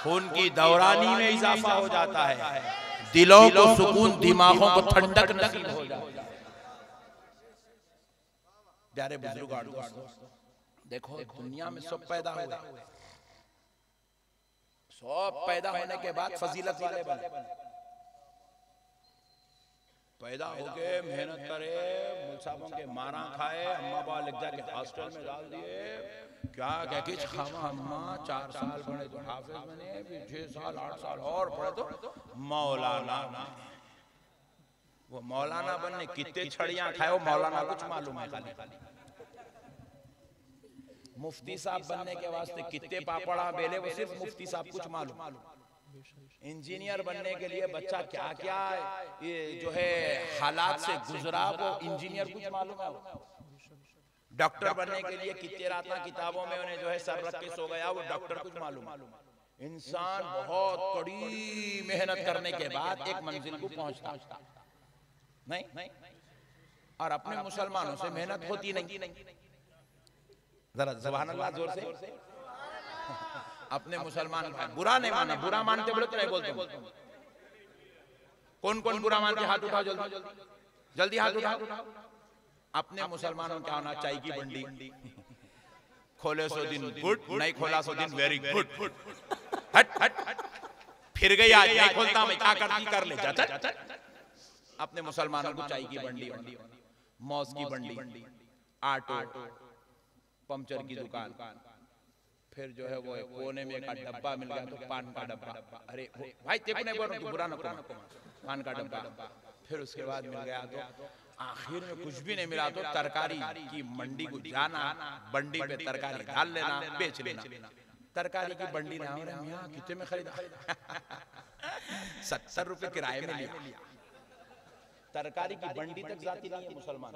खून की दौरानी में इजाफा हो जाता है, दिलों को सुकून, दिमागों को ठंडक नसीब हो जाती है। प्यारे बुजुर्गों और दोस्तों, देखो दुनिया में सब पैदा हुए, सब पैदा होने के बाद फजीलत वाले बने। पैदा हो गए, मेहनत करे, मुल्साबों के मारा खाए, अम्मा बाबा लिख जाके हॉस्टल में डाल दिए, क्या कह के खावा अम्मा, 4 साल पढ़े तो हाफिज बने, फिर 6 साल 8 साल और पढ़े तो मौलाना। वो मौलाना बनने कितने छड़ियां खाए, वो मौलाना कुछ मालूम है खाली। मुफ्ती साहब बनने के वास्ते कितने पापड़ा बेले, वो सिर्फ मुफ्ती साहब कुछ मालूम। इंजीनियर बनने के लिए बच्चा क्या क्या ये जो है हालात से गुजरा, वो इंजीनियर कुछ मालूम है। डॉक्टर बनने के लिए कितने रात किताबों में उन्हें जो है सर रख के सो गया, वो डॉक्टर कुछ मालूम। इंसान बहुत कड़ी मेहनत करने के बाद एक मंजिल को पहुंचता नहीं, और अपने मुसलमानों से मेहनत होती नहीं। जरा सुभान अल्लाह जोर से। अपने मुसलमान भाई बुरा नहीं माना, बुरा मानते बोले तो नहीं बोलते। कौन कौन बुरा मानते, हाथ उठाओ जल्दी जल्दी, हाथ उठाओ। अपने मुसलमानों क्या होना, चाय की बंडी, खोले सो दिन गुड, नहीं खोला सो दिन वेरी गुड। हट हट, फिर गई आज, नहीं खोलता मैं, क्या करती कर ले जा। अपने मुसलमानों को चाय की बंडी, मौज की बंडी, आटो, पंचर की दुकान, फिर जो है वो कोने में एक डब्बा मिल गया तो पान का डब्बा। अरे भाई तेरे नहीं बोल रहा, बुरा ना पान का डब्बा। फिर उसके बाद मिल गया तो आखिर में कुछ भी नहीं मिला तो तरकारी की मंडी को जाना, बंडी पे तरकारी डाल लेना, बेच लेना। तरकारी की बंडी ना हो रहा, कितने में खरीदा? 70 रुपए किराए में लिया। तरकारी की बंडी तक जाती नहीं है मुसलमान।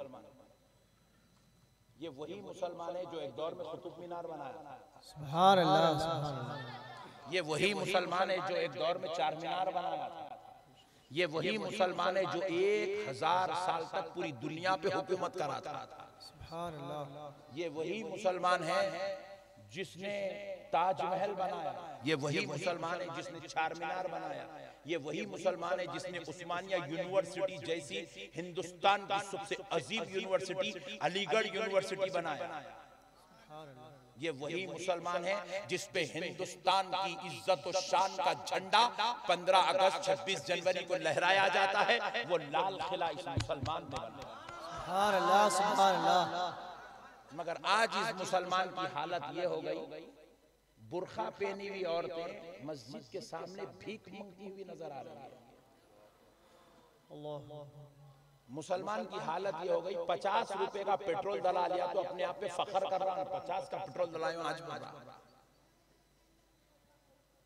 ये वही मुसलमान है जो एक दौर में कुतुब मीनार बनाया। सुभान अल्लाह, सुभान अल्लाह। ये वही मुसलमान है जो एक दौर में 4 मीनार बनाया था। ये वही मुसलमान है जो 1000 साल तक पूरी दुनिया पे हुकूमत करा था। सुभान अल्लाह। ये वही मुसलमान है जिसने ताजमहल बनाया। ये वही मुसलमान है जिसने 4 मीनार बनाया। ये वही मुसलमान है जिसने उस्मानिया यूनिवर्सिटी जैसी हिंदुस्तान की सबसे अजीम यूनिवर्सिटी अलीगढ़ यूनिवर्सिटी बनाया। ये वही मुसलमान है जिसपे हिंदुस्तान की इज्जत और शान का झंडा 15 अगस्त 26 जनवरी को लहराया जाता है। वो लाल किला इस मुसलमान ने बनाया। सुभान अल्लाह, सुभान अल्लाह। मगर आज इस मुसलमान की हालत ये हो गई, बुर्खा पहनी हुई औरतें मस्जिद के सामने भीख मांगती हुई नजर आ रही है। मुसलमान की हालत ये हो गई, 50 रुपए का पेट्रोल डला लिया तो अपने आप पे फख्र कर रहा हूं, 50 का पेट्रोल डलाया आज बोल रहा।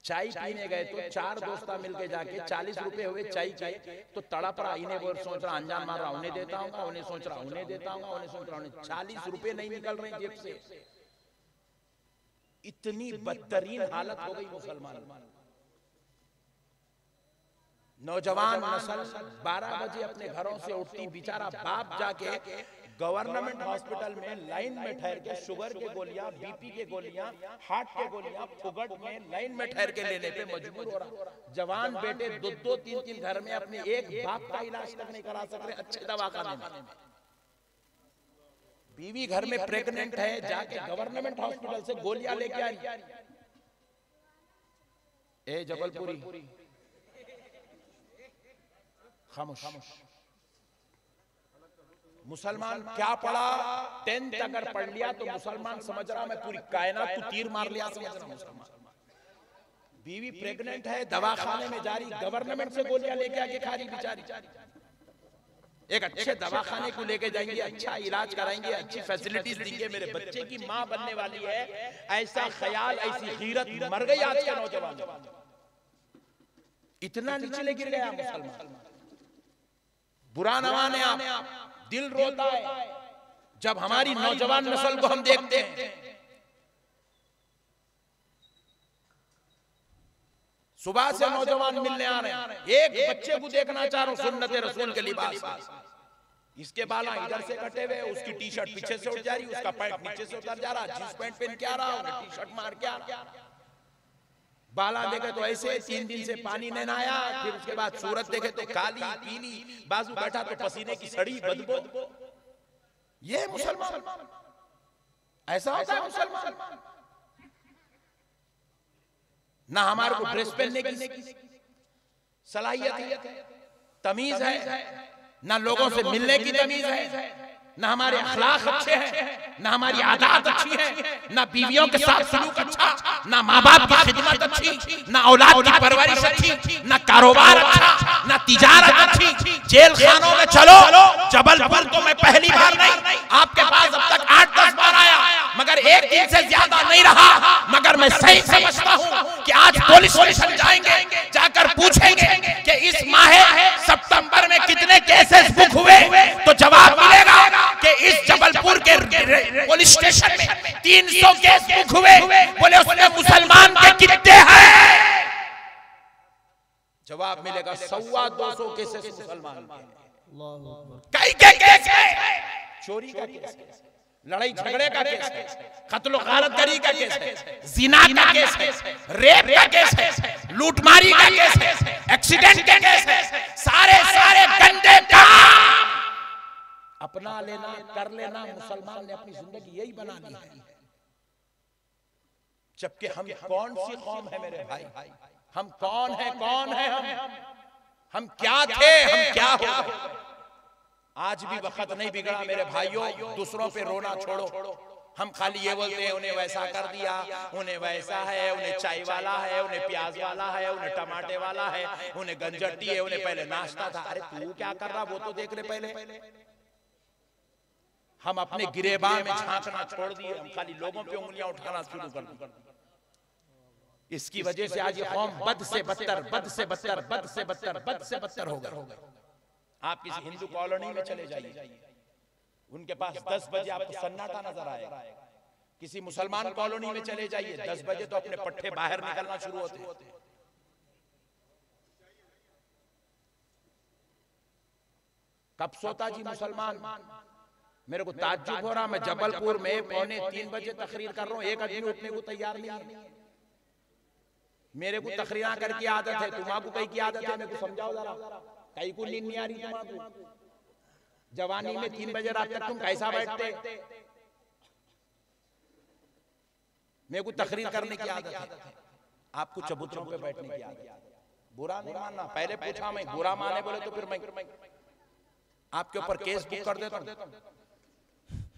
चाय पीने गए तो 4 दोस्ता मिलके जाके 40 रुपए हुए चाय के, तो तड़प रहा, इन्हें वो सोच रहा अनजान मार रहा, उन्हें देता हूँ, उन्हें सोच रहा उन्हें देता हूँ, उन्हें सोच रहा उन्हें। 40 रुपए नहीं निकल रहे जेब से। इतनी बदतरीन हालत हो गई मुसलमान। नौजवान नस्ल 12 बजे अपने घरों से उठती, बेचारा बाप जाके गवर्नमेंट हॉस्पिटल में लाइन में ठहर के शुगर के गोलियां, बीपी के गोलियां, हार्ट के गोलियां फुगट में लाइन में ठहर के लेने पे मजबूर हो रहा। जवान बेटे 2-2, 3-3 घर में अपने एक बाप का इलाज तक नहीं करा सक रहे अच्छे दवाखाने में। बीवी घर में प्रेग्नेंट है, जाके गवर्नमेंट हॉस्पिटल से गोलियां लेके आई। ए जबलपुरी खामोश। मुसलमान क्या पढ़ा, 10th अगर पढ़ लिया तो मुसलमान समझ रहा मैं पूरी कायनात को तीर मार लिया समझ रहा मुसलमान। बीवी प्रेग्नेंट है, दवाखाने में जा रही, गवर्नमेंट से गोलियां लेके आके खा रही बेचारी। एक अच्छे दवाखाने को लेके जाएंगे, अच्छा इलाज कराएंगे, अच्छी फैसिलिटीज देंगे, मेरे बच्चे की माँ बनने वाली है, ऐसा ख्याल, ऐसी गीरत मर गई आज के नौजवान। इतना नीचे गिर गया मुसलमान। बुरा न माने आप, दिल रोता है जब हमारी नौजवान नस्ल को हम देखते हैं। सुबह से नौजवान मिलने आ रहे हैं, एक बच्चे को देखना चाह रहा हूं सुन्नत रसूल के लिबास में। इसके बाला इधर से कटे हुए, उसकी टी शर्ट पीछे से उठ जा रही, उसका पैंट नीचे से उतर जा रहा, जींस पैंट पहन के आ रहा, टी शर्ट मार के आ रहा। बाला देखे तो ऐसे 3 दिन से पानी नहीं नहाया, फिर उसके बाद सूरत देखे तो काली पीली, बाजू बैठा तो पसीने की सड़ी बदबू। ये मुसलमान, ऐसा होता है मुसलमान। ना हमारे को ड्रेस पहनने की सलाहियत है, तमीज है, ना लोगों से मिलने की तमीज है, ना हमारे अखलाक अच्छे हैं, ना हमारी आदत अच्छी है, ना बीवियों के साथ सलूक अच्छा, ना माँ बाप की खिदमत अच्छी, ना औलाद की परवरिश अच्छी, ना कारोबार अच्छा, ना तिजारत अच्छी। जेल खानों में चलो, जबलपुर तो मैं पहली बार नहीं, आपके पास अब तक 8-10 बार आया, मगर एक दिन से ज्यादा नहीं रहा। मगर मैं सही समझता हूँ कि आज पुलिस स्टेशन जाएंगे, जाकर पूछेंगे कि इस माह सितंबर में कितने केसेस बुक हुए, तो जवाब मिलेगा कि इस जबलपुर के पुलिस स्टेशन में 300 केस बुक हुए। बोले उसमें मुसलमान के कितने हैं? जवाब मिलेगा 250 केसेस मुसलमान के। कई के केस है, चोरी का केस है, लड़ाई झगड़े का केस है, कत्ल गारतगरी का केस है, जिना का केस है, रेप का केस है, लूटमारी का केस है, एक्सीडेंट का केस है, सारे गंदे काम अपना लेना, कर लेना। मुसलमान ने अपनी जिंदगी यही बना ली है। जबकि हम कौन सी कौम है मेरे भाई, हम कौन है हम क्या थे, हम क्या हो गए। आज भी वक्त नहीं बिगड़ा मेरे भाइयों, दूसरों पे रोना छोड़ो। हम खाली ये बोलते हैं उन्हें वैसा कर दिया, उन्हें वैसा है, उन्हें चाय वाला है, उन्हें प्याज वाला है, उन्हें टमाटे वाला है, उन्हें गंजटी है, उन्हें पहले नाश्ता था। अरे तू क्या कर रहा वो तो देख ले पहले। हम अपने गिरेबान में झांकना छोड़ दिए, हम खाली लोगों पे उंगलियां उठाना शुरू कर दिए। इसकी वजह से आज ये कौम बद से बदतर हो गई। आप किसी हिंदू कॉलोनी में चले जाइए, उनके पास 10 बजे आपको सन्नाटा नजर आएगा। किसी मुसलमान कॉलोनी में चले जाइए, 10 बजे तो अपने पट्टे बाहर निकलना शुरू होते। कब सोता जी मुसलमान? मेरे को ताज्जुब हो रहा, मैं जबलपुर में 2:45 बजे तकरीर कर रहा हूँ, एक आदमी उठने को तैयार नहीं है। मेरे को तकरीरा करके आदत है, तुम्हारा कई की आदत है, मेरे को समझाओ जरा। कई को नींद नहीं आ रही तुम्हारा? जवानी में 3 बजे रात तक तुम कैसा बैठते? मेरे को तकरीर करने की आदत है, आपको चबूतरों पे बैठने की आदत है। बुरा नहीं मानना, पहले पूछा मैं, बुरा माने बोले तो फिर मैं आपके ऊपर केस बुक कर देता हूं।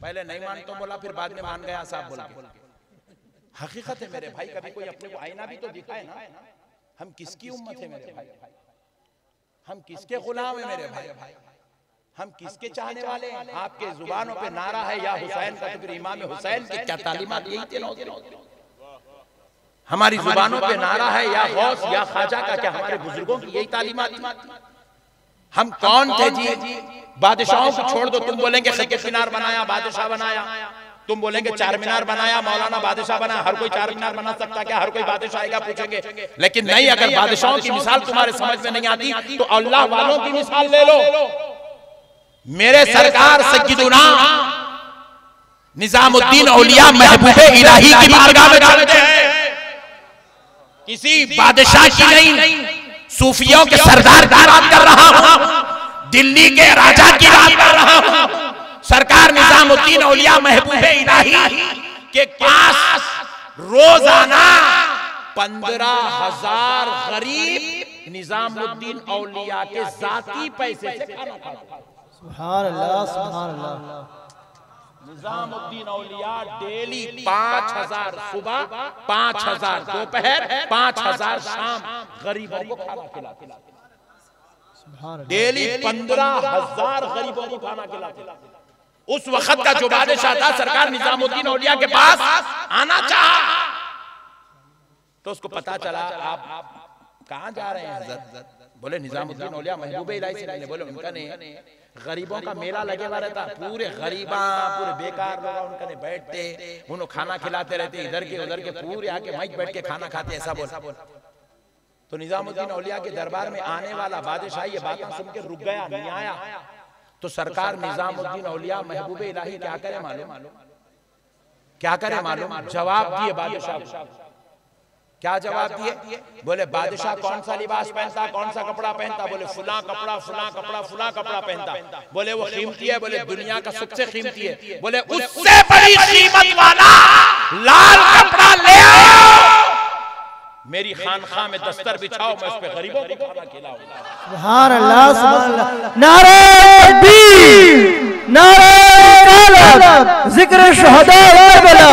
पहले नहीं मानता हूं बोला, फिर बाद में मान गया साहब बोल के। हकीकत है मेरे भाई, कभी कोई अपने को आईना भी तो दिखाए ना। हम किसकी उम्मत है मेरे भाई? हम किसके गुलाम है मेरे भाई? हम किसके चाहने वाले हैं? आपके जुबानों पे नारा है या हुसैन का, तो फिर इमाम हुसैन की क्या तालीमात यही थे? हमारी जुबानों पे नारा है या गौस या ख्वाजा का, क्या हमारे बुजुर्गों की यही तालीमात? हम कौन थे जी? बादशाहों को छोड़ दो, तुम बोलेंगे कुतुब मीनार बनाया, बादशाह बनाया। तुम बोलेंगे 4 मीनार बनाया, मौलाना बादशाह बनाया। हर कोई 4 मीनार बना सकता क्या? हर कोई बादशाह आएगा पूछेंगे। लेकिन नहीं, अगर बादशाहों की मिसाल तुम्हारे समझ में नहीं आती तो अल्लाह वालों की मिसाल ले लो। मेरे सरकार सय्यदुना निजामुद्दीन औलिया महबूबे इलाही की बारगाह में चलते हैं। किसी बादशाह की नहीं, सूफियों के सरदार की बात कर रहा हूं, दिल्ली के राजा की बात कर रहा हूं। सरकार निजामुद्दीन औलिया महबूबे इलाही के पास रोजाना 15,000 गरीब निजामुद्दीन औलिया के जाती पैसे से खाना खाता। सुभान अल्लाह, सुभान अल्लाह। निजामुद्दीन औलिया डेली 5000 सुबह, 5000 दोपहर, 5000 शाम गरीबों को खाना खिलाते। डेली 15000 गरीबों को खाना खिलाते। उस वक्त का जो बादशाह था, सरकार निजामुद्दीन औलिया के पास आना चाहा तो उसको पता चला आप कहां जा रहे हैं हज़रत? बोले निजामुद्दीन औलिया महबूब इलाही से नहीं। बोले उनका नहीं, गरीबों का मेला लगे हुआ रहता, पूरे गरीबा पूरे बेकार लोग उनका नहीं बैठते, उन्होंने खाना खिलाते रहते, इधर के उधर के पूरे आके वहीं बैठ के खाना खाते, ऐसा बोल। तो निजामुद्दीन औलिया के दरबार में आने वाला बादशाह ये बातें सुन के रुक गया, नहीं आया। तो सरकार निजामुद्दीन औलिया महबूब इलाही क्या करे मालूम? क्या करे मालूम? जवाब दिए बादशाह को। क्या जवाब दिए? बोले बादशाह कौन सा लिबास पहनता, कौन सा कपड़ा पहनता? बोले फुला कपड़ा, फुला कपड़ा, फुला कपड़ा पहनता। बोले वो कीमती है? बोले दुनिया का सबसे कीमती है। बोले उससे बड़ी कीमत वाला लाल कपड़ा ले आओ, मेरी खानखाह में दस्तर बिछाओ, मैं उस पे गरीबों को खाना खिलाऊंगा। सुभान अल्लाह, सुभान अल्लाह। नारे तकबीर, नारे रिसालत, जिक्र शुहदा करबला,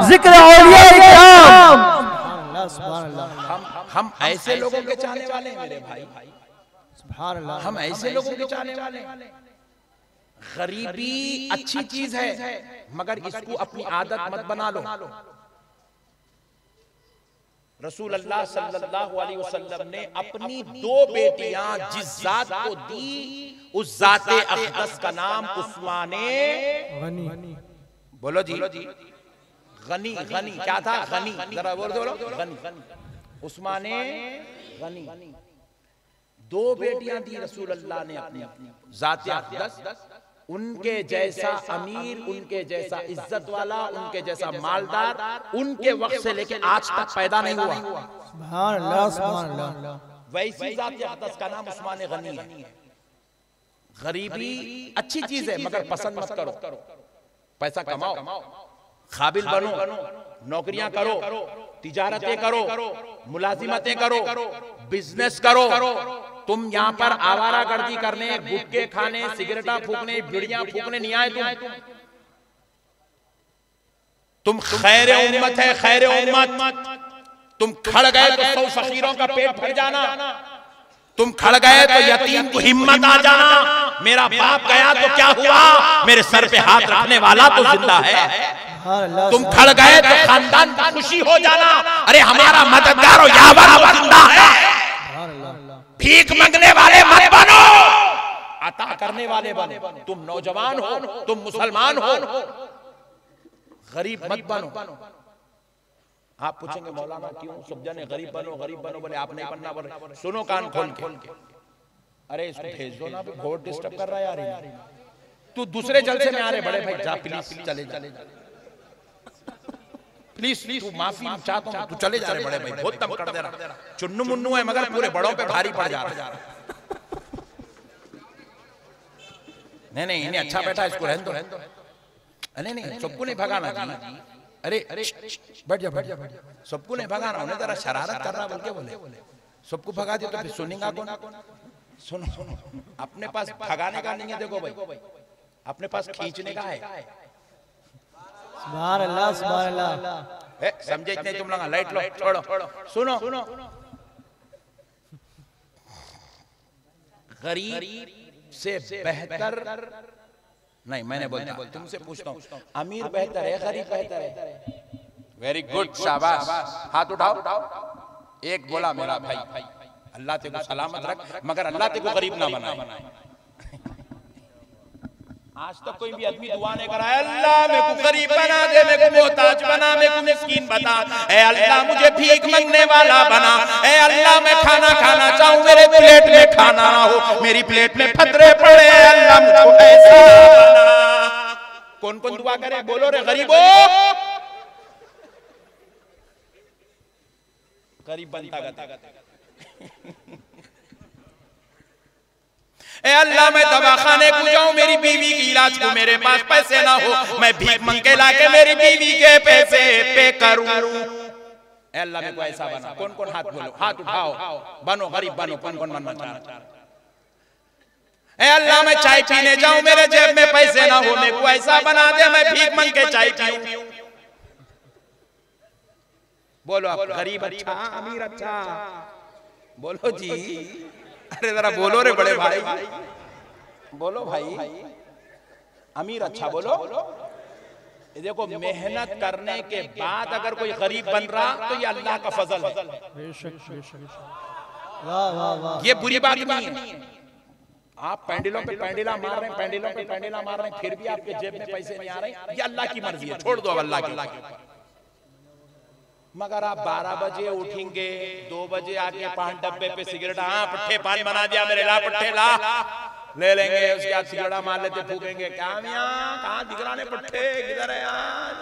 जिक्र औलिया इकराम। सुभान अल्लाह। हम ऐसे लोगों के चाहने वाले हैं मेरे भाई। सुभान अल्लाह। हम ऐसे लोगों के चाहने वाले हैं। गरीबी अच्छी चीज है, मगर इसको अपनी आदत मत बना लो। रसूल अल्लाह सल्लल्लाहु अलैहि वसल्लम ने अपनी 2 बेटियां जिस जात को दी, उस जाते अक़दस का नाम उस्माने गनी। बोलो जी, गनी। गनी क्या था? गनी, जरा बोलो। गनी, उस्माने गनी। 2 बेटियां दी रसूल अल्लाह ने अपनी जाते अक़दस। उनके जैसा अमीर, उनके जैसा इज्जत वाला, उनके जैसा मालदार उनके वक्त से लेके आज तक पैदा नहीं हुआ। सुभान अल्लाह, सुभान अल्लाह। वैसी जात अक़दस का नाम उस्मान गनी है। गरीबी अच्छी चीज है, मगर पसंद मत करो। पैसा कमाओ, काबिल बनो, नौकरियां करो, तिजारतें करो, मुलाजिमतें करो, बिजनेस करो। तुम यहाँ पर आवारागर्दी करने, गुटके खाने, सिगरेटा फूकने, बीड़ियां फूकने नहीं आए। तुम खैर उम्मत है, खैर उम्मत। तुम खड़ गए तो 100 फकीरों का पेट भर जाना। तुम खड़ गए तो यतीम को हिम्मत आ जाना। मेरा बाप गया तो क्या हुआ, मेरे सर पे हाथ रखने वाला तो जिंदा है। तुम खड़ गए तो खानदान की खुशी हो जाना, अरे हमारा मददगार यावर जिंदा है। भीख मांगने वाले मत बनो, अता करने वाले बनो। तुम नौजवान हो, तुम मुसलमान हो, गरीब मत बनो। आप पूछेंगे मौलाना क्यों सब जने गरीब बनो, गरीब बनो? बोले आप नहीं बनना। बोले सुनो कान खोल के, अरे इसको भेज दो ना, बहुत डिस्टर्ब कर रहा है यार। तू दूसरे जलसे में आ रहे बड़े भाई, जा प्लीज चले जा, प्लीज तू माफी चाहता हूं, तू चले जा रहे बड़े भाई, बहुत तंग कर दे रहा। चुन्नू मुन्नू है मगर पूरे बड़ों पे भारी पड़ जा रहा। नहीं इन्हें अच्छा बैठा, इसको रहने दो। नहीं सबको नहीं भगाना जी। अरे बैठ जा, सबको नहीं भगाना, उन्हें जरा शरारत कर रहा बोल के बोले सबको भगा दे तो फिर सुनेगा कौन? सुनो, अपने पास भगाने का नहीं है। देखो भाई, अपने पास खींचने का है। सुभान अल्लाह, सुभान अल्लाह। समझे नहीं तुम लोग? लाइट लो, छोड़ो। सुनो, गरीब से बेहतर नहीं, मैंने बोलता तुमसे पूछता हूँ, अमीर बेहतर है, गरीब बेहतर है? वेरी गुड, शाबाश, हाथ उठाओ। एक बोला मेरा भाई, अल्लाह तेको सलामत रख, मगर अल्लाह तेको गरीब ना बनाए। आज तक कोई भी आदमी दुआ नहीं कराया, अल्लाह मेरे को गरीब बना दे, मेरे को मोहताज बना, मेरे को मिस्कीन बता, ऐ अल्लाह मुझे भीख मांगने वाला बना, ऐ अल्लाह मैं खाना खाना चाहूं, मेरे प्लेट में खाना ना हो, मेरी प्लेट में फतरे पड़े, अल्लाह मुझको ऐसा बना। कौन कौन दुआ करे? बोलो रे गरीबों। गरीब बनता गता, ए अल्लाह मैं दवाखाने को जाऊं, मेरी बीवी की इलाज को मेरे पास पैसे ना हो, मैं भीख मांग के लाके मेरी बीवी के पैसे पे करूं। ए अल्लाह मेरे को ऐसा बना। कौन कौन हाथ बोलो, हाथ उठाओ, बनो गरीब बनो। कौन कौन बनना चाह रहा? ऐ अल्लाह मैं चाय पीने जाऊं, मेरे जेब में पैसे ना हो, मेरे को ऐसा बना दे मैं भीख मांग के चाय पीऊं। बोलो आप, गरीब अच्छा अमीर अच्छा? बोलो जी, अरे जरा बोलो रे बड़े भाई, बोलो भाई, अमीर अच्छा बोलो। ये देखो, मेहनत करने के बाद अगर कोई गरीब बन रहा तो ये अल्लाह का फजल है, ये बुरी बात नहीं है। आप पैंडलों पे पैंडला मार रहे हैं, पैंडलों पे पैंडला मार रहे हैं, फिर भी आपके जेब में पैसे नहीं आ रहे, ये अल्लाह की मर्जी है, छोड़ दो अल्लाह की। मगर आप 12 बजे उठेंगे, 2 बजे आके 5 डब्बे पे सिगरेट, हाँ पट्टे पान बना दिया मेरे, ला पट्टे ला, ले लेंगे, उसके बाद सिगरेट मार लेते, फूकेंगे, क्या मियां कहाँ दिख रहा ने पट्टे, किधर है यार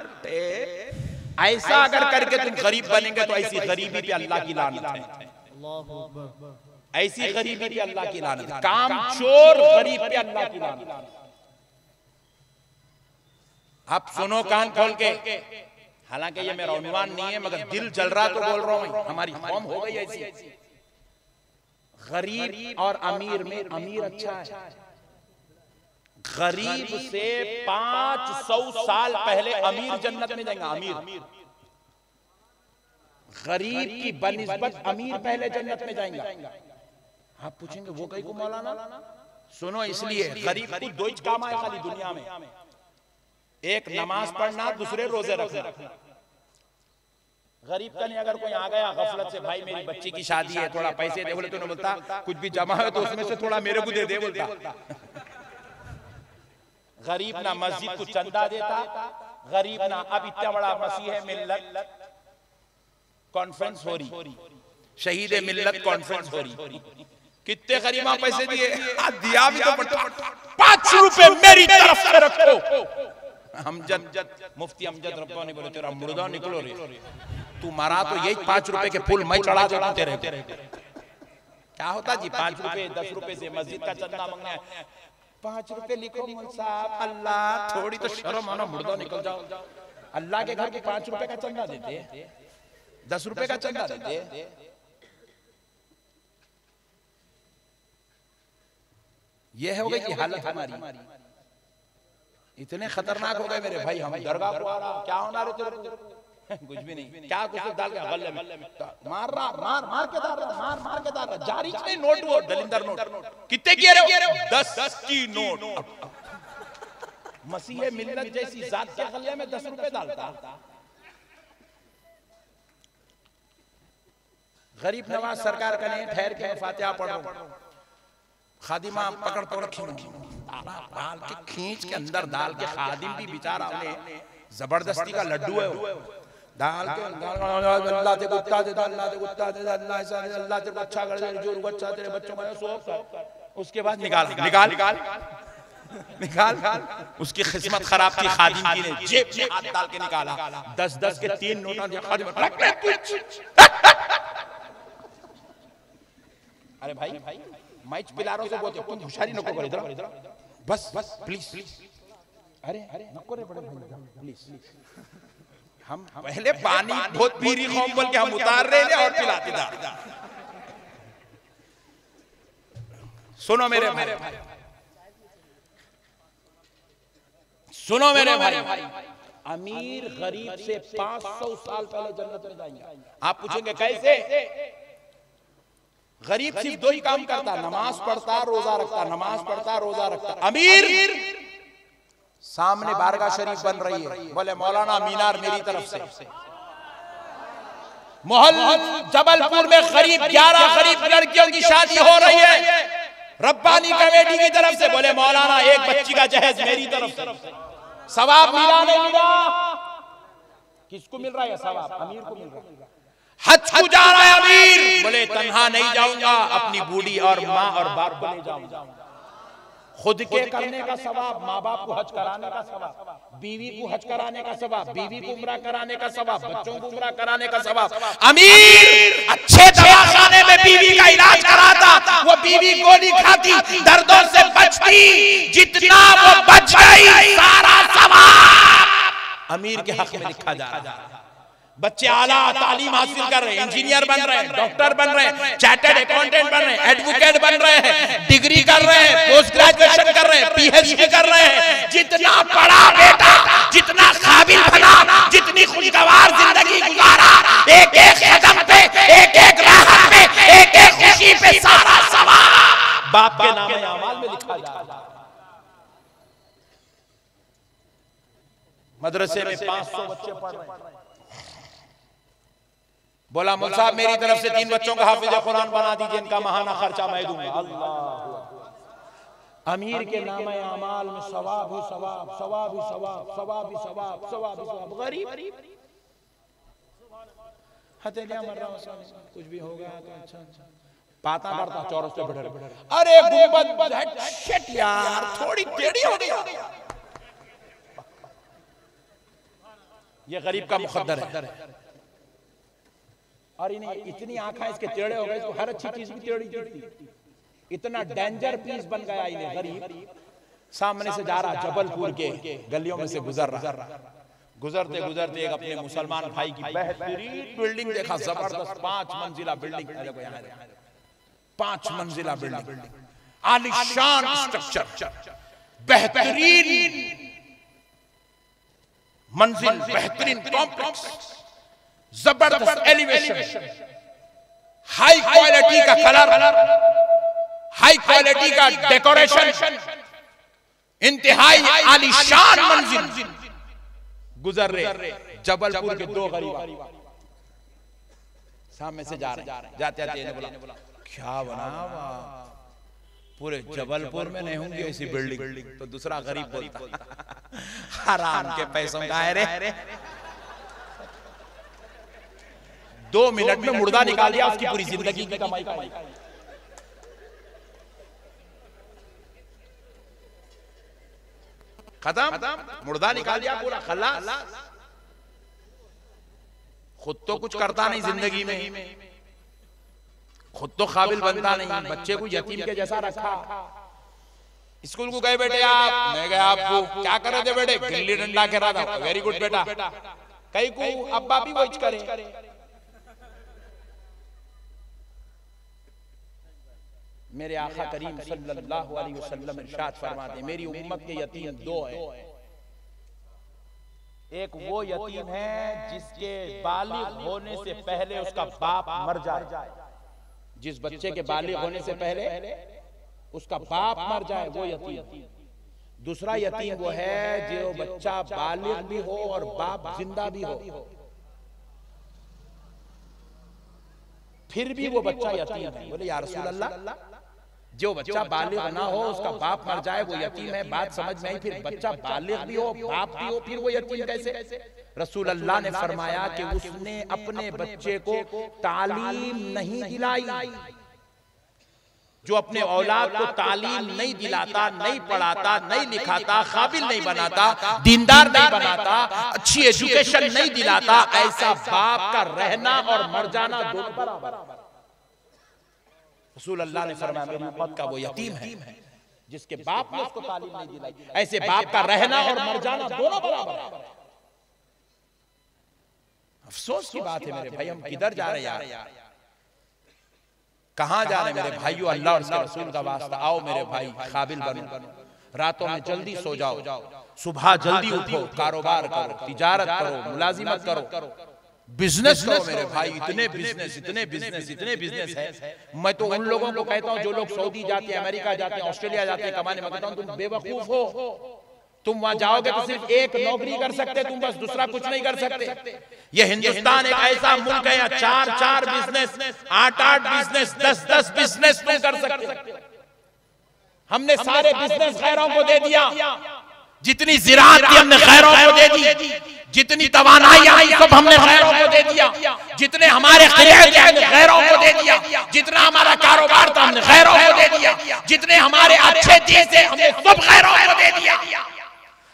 पट्टे। ऐसा अगर करके तुम गरीब बनेंगे तो ऐसी गरीबी पे अल्लाह की लानत है, ऐसी गरीबी पे अल्लाह की लानत है, काम चोर गरीब पे अल्लाह की लानत। आप सुनो कान खोल के, हालांकि ये मेरा उन्वान नहीं है, मगर दिल जल रहा तो बोल रहा हूं, हमारी कौम हो गई ऐसी। गरीब और अमीर में अमीर अच्छा है। गरीब से 500 साल पहले अमीर जन्नत में जाएगा, अमीर। गरीब की बनिस्बत अमीर पहले जन्नत में जाएगा। आप पूछेंगे वो कहीं को मौलाना? सुनो, इसलिए गरीब को 2 ही काम आए खाली दुनिया में, एक नमाज पढ़ना, दूसरे रोजे रखना। गरीब का नहीं, अगर कोई आ गया गफलत से, भाई मेरी बच्ची की शादी है, थोड़ा पैसे दे, बोले तो नहीं बोलता कुछ भी जमा है तो उसमें से थोड़ा मेरे को दे दे बोलता। गरीब ना मस्जिद को चंदा देता, गरीब ना, अब इतना बड़ा मसीह मिल्लत कॉन्फ्रेंस हो रही, शहीद मिल्लत कॉन्फ्रेंस हो रही, कितने गरीबा पैसे दिए, दिया भी तो 5 रुपए मेरी तरफ से रखो। अमजद मुफ्ती अमजद रब्बानी बोले, तेरा मुर्दा निकलो रे, तू मरा तो यही 5 रुपए के फूल मैं चढ़ा देता तेरे। क्या होता जी, 5 रुपए 10 रुपए से मस्जिद का चंदा मांगना है, 5 रुपए लिखो मौलवी साहब, अल्लाह थोड़ी तो शर्म आना, मुर्दा निकल जाओ। अल्लाह के घर के 5 रुपए का चंदा देते, 10 रुपए का चंदा देते। ये हो गई हालत हमारी, इतने खतरनाक हो गए मेरे भाई। हम दरगाह को आ रहा, क्या होना रे तेरे, कुछ भी नहीं, क्या कुछ डाल के गले में मार रहा, मार के डाल रहा, मार के डाल रहा, जारी नहीं नोट, वो दलिंदर नोट कितने किए रे, 10 की नोट। मसीह मिल्लत जैसी जात के गले में 10 रुपए डालता। गरीब नवाज सरकार का नहीं, ठहर के फातिहा पढ़ो, खादिमा पकड़ डाल के खींच के अंदर डाल के, खादिम भी बेचारा उन्हें जबरदस्ती का लड्डू है, डाल के अल्लाह ते कुत्ता दे, अल्लाह ते कुत्ता दे, अल्लाह ते अच्छा कर दे, जो अच्छा तेरे बच्चों को सो। उसके बाद निकाल उसकी किस्मत खराब थी, खादिम की ने जेब में हाथ डाल के निकाला, 10 के 3 नोटा दिया खादिम। अरे भाई मैच पिला रहा हूं, बोलते तुम होशियारी नको कर, इधर बस प्लीज, अरे नको रे बड़े भाई प्लीज, हम पहले पानी बहुत पीरी कौम बोल के हम उतार रहे थे और पिलाते था। सुनो मेरे भाई, सुनो मेरे भाई, अमीर गरीब से 500 साल पहले जन्नत में जाएंगे। आप पूछेंगे कैसे? गरीब सिर्फ 2 ही काम करता, नमाज पढ़ता, रोजा रखता, नमाज पढ़ता, रोजा रखता। अमीर सामने बारगाह शरीफ बन रही है, बोले मौलाना मीनार मेरी तरफ से। मोहल्ला जबलपुर में गरीब 11 गरीब लड़कियों की शादी हो रही है, रब्बानी कमेटी की तरफ से, बोले मौलाना एक बच्ची का जहेज मेरी तरफ से। सवाब मिला नहीं मिला? किसको मिल रहा है सवाब? अमीर को मिल रहा है। हज को जा रहा है अमीर, बोले तन्हा नहीं जाऊंगा, अपनी बूढ़ी और माँ और बाप को ले जाऊंगा। खुद के करने का सवाब, माँ बाप को हज कराने का सवाब, बीवी को हज कराने का सवाब, बीवी को उम्रा कराने का सवाब, बच्चों को उम्रा कराने का सवाब। अमीर अच्छे दवाखाने में बीवी का इलाज कराता, वो बीवी गोली खाती, दर्दों से बचती, जितना वो बच गई सारा सवाब अमीर के हक में लिखा जा रहा है। बच्चे आला तालीम हासिल कर रहे हैं, इंजीनियर बन रहे हैं, डॉक्टर बन रहे हैं, चार्टर्ड अकाउंटेंट बन रहे हैं, एडवोकेट बन रहे हैं, डिग्री कर रहे हैं, पोस्ट ग्रेजुएशन कर रहे हैं, पीएचडी कर रहे हैं। जितना पढ़ा बेटा, जितना काबिल बना, जितनी खुशगवार जिंदगी गुजारा, एक एक कदम पे, एक एक राहत पे, एक एक खुशी पे सारा सवाब बाप के नाम अमाल में लिखा जाएगा। मदरसे में 500 बच्चे पढ़ रहे हैं। बोला मौला साहब मेरी तरफ से 3 बच्चों का हाफिज कुरान बना दीजिए, इनका माहाना खर्चा मैं दूंगा। अल्लाह, अमीर के नाम अमाल में सवाब ही सवाब, सवाब ही सवाब, सवाब ही सवाब, सवाब ही सवाब। गरीब हथेलियां मर रहा हूं, कुछ भी हो गया तो अच्छा पाता पड़ता चौरस पे बैठे, अरे गुंबद शिट यार थोड़ी टेढ़ी हो गई। ये गरीब का मुकद्दर है। और इन्हें इतनी आंखें इसके टेढ़े हो गए, इसको हर अच्छी चीज भी टेढ़ी दिखती। इतना डेंजर पीस बन गया इन्हें। गरीब सामने से जा रहा, जबलपुर के गलियों में से गुजर रहा, गुजरते गुजरते एक अपने मुसलमान भाई की बेहतरीन बिल्डिंग देखा, जबरदस्त 5 मंजिला बिल्डिंग, 5 मंजिला बिल्डिंग, आलीशान स्ट्रक्चर, बेहतरीन मंजिल, बेहतरीन कॉम्प्लेक्स, जबरदस्त एलिवेशन, हाई क्वालिटी का कलर, हाई क्वालिटी का डेकोरेशन, इंतहाई आलीशान मंजिल। गुजर रहे जबलपुर के 2 गरीब सामने से जा रहे, जाते जाते बोला क्या बना हुआ, पूरे जबलपुर में नहीं होंगी ऐसी बिल्डिंग। तो दूसरा गरीब बोलता हराम के पैसों का है रे। 2 मिनट में मुर्दा निकाल दिया उसकी पूरी जिंदगी की कमाई का। खत्म, मुर्दा निकाल दिया पूरा, खलास। खुद तो कुछ करता नहीं जिंदगी में, खुद तो काबिल बनता नहीं, बच्चे को यतीम के जैसा रखा। स्कूल को गए बेटे आप, मैं गया आपको क्या कर रहे थे बेटे, गिल्ली डंडा खेल रहा था, वेरी गुड बेटा। कई को अब्बा भी वही करे। मेरे आका करीम सल्लल्लाहु अलैहि वसल्लम इरशाद फरमाते हैं, मेरी उम्मत के यतीम 2 हैं। एक वो यतीम है जिसके बालिग होने से पहले उसका बाप मर जाए, जिस बच्चे के बालिग होने से पहले उसका बाप मर जाए वो यतीम। दूसरा यतीम वो है जो बच्चा बालिग भी हो और बाप जिंदा भी हो, फिर भी वो बच्चा यतीम है। बोले या रसूल अल्लाह, जो बच्चा बालिग ना हो उसका बाप मर जाए वो यतीम है, बात समझ में आई। फिर बच्चा बालिग भी हो, बाप भी हो, फिर वो यतीम कैसे? रसूल अल्लाह ने फरमाया कि उसने अपने बच्चे को तालीम नहीं दिलाई। जो अपने औलाद को तालीम नहीं दिलाता, नहीं पढ़ाता, नहीं लिखाता, काबिल नहीं बनाता, दीनदार नहीं बनाता, अच्छी एजुकेशन नहीं दिलाता, ऐसा बाप का रहना और मर जाना दोनों बराबर। रसूल अल्लाह ने फरमाया मेरी उम्मत का वो यतीम है जिसके बाप ने उसको तालीम नहीं दिलाई, ऐसे बाप का रहना और मर जाना दोनों बराबर। अफसोस की बात है मेरे भाई, हम किधर जा रहे हैं यार, कहां जा रहे हैं मेरे भाइयों? अल्लाह और उसके रसूल का वास्ता आओ मेरे भाई, काबिल बनो, रातों में जल्दी सो जाओ, सुबह जल्दी उठो, कारोबार करो, तिजारत करो, मुलाजिमत करो, बिजनेस करो मेरे भाई। इतने बिजनेस है। मैं तो उन लोगों को कहता हूं जो लोग सऊदी जाते हैं, अमेरिका जाते हैं, ऑस्ट्रेलिया जाते हैं कमाने में, कहता हूं तुम बेवकूफ हो। तुम वहां जाओगे तो सिर्फ एक नौकरी कर सकते, तुम बस दूसरा कुछ नहीं कर सकते। ये हिंदुस्तान एक ऐसा मुल्क है, 4 बिजनेस, 8 बिजनेस, 10 बिजनेस तुम कर सकते। हमने सारे बिजनेस गैरों को दे दिया, जितनी ज़िराअत थी हमने गैरों को दे दी, जितनी तवानाई आई सब हमने गैरों को दे दिया, जितने हमारे खरीद थे हमने गैरों को दे दिया, जितना हमारा कारोबार था हमने गैरों को दे दिया, जितने हमारे अच्छे चीज थे हमने सब गैरों को दे दिया,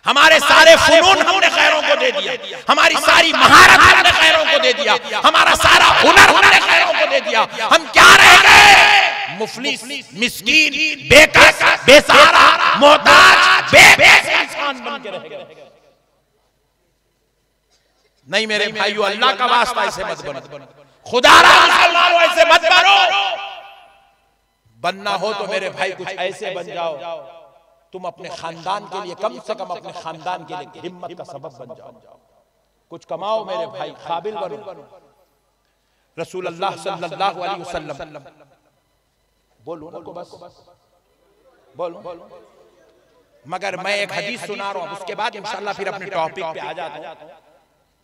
हमारे सारे फनून हमने गैरों को दे दिया, हमारी सारी महारत हमने गैरों को दे दिया, हमारा सारा हुनर हमने गैरों को दे दिया। हम क्या रह गए? मुफलिस, मिस्कीन, बेकस, बेसहारा, मोहताज, बेबस इंसान बन के रह गए। नहीं मेरे भाइयों, अल्लाह का वास्ता ऐसे मत बनो, खुदा मुसलमानों ऐसे मत बनो। बनना हो तो मेरे भाई कुछ ऐसे बन जाओ, तुम अपने खानदान के लिए, कम से कम अपने खानदान के लिए हिम्मत का सबब बन जाओ, कुछ कमाओ मेरे भाई, काबिल बनो। रसूल अल्लाह सल्लल्लाहु अलैहि वसल्लम, बोलो ना को बस बोलो, मगर मैं एक हदीस सुना रहा हूं, उसके बाद इंशाल्लाह फिर अपने टॉपिक पे आ जाता हूं।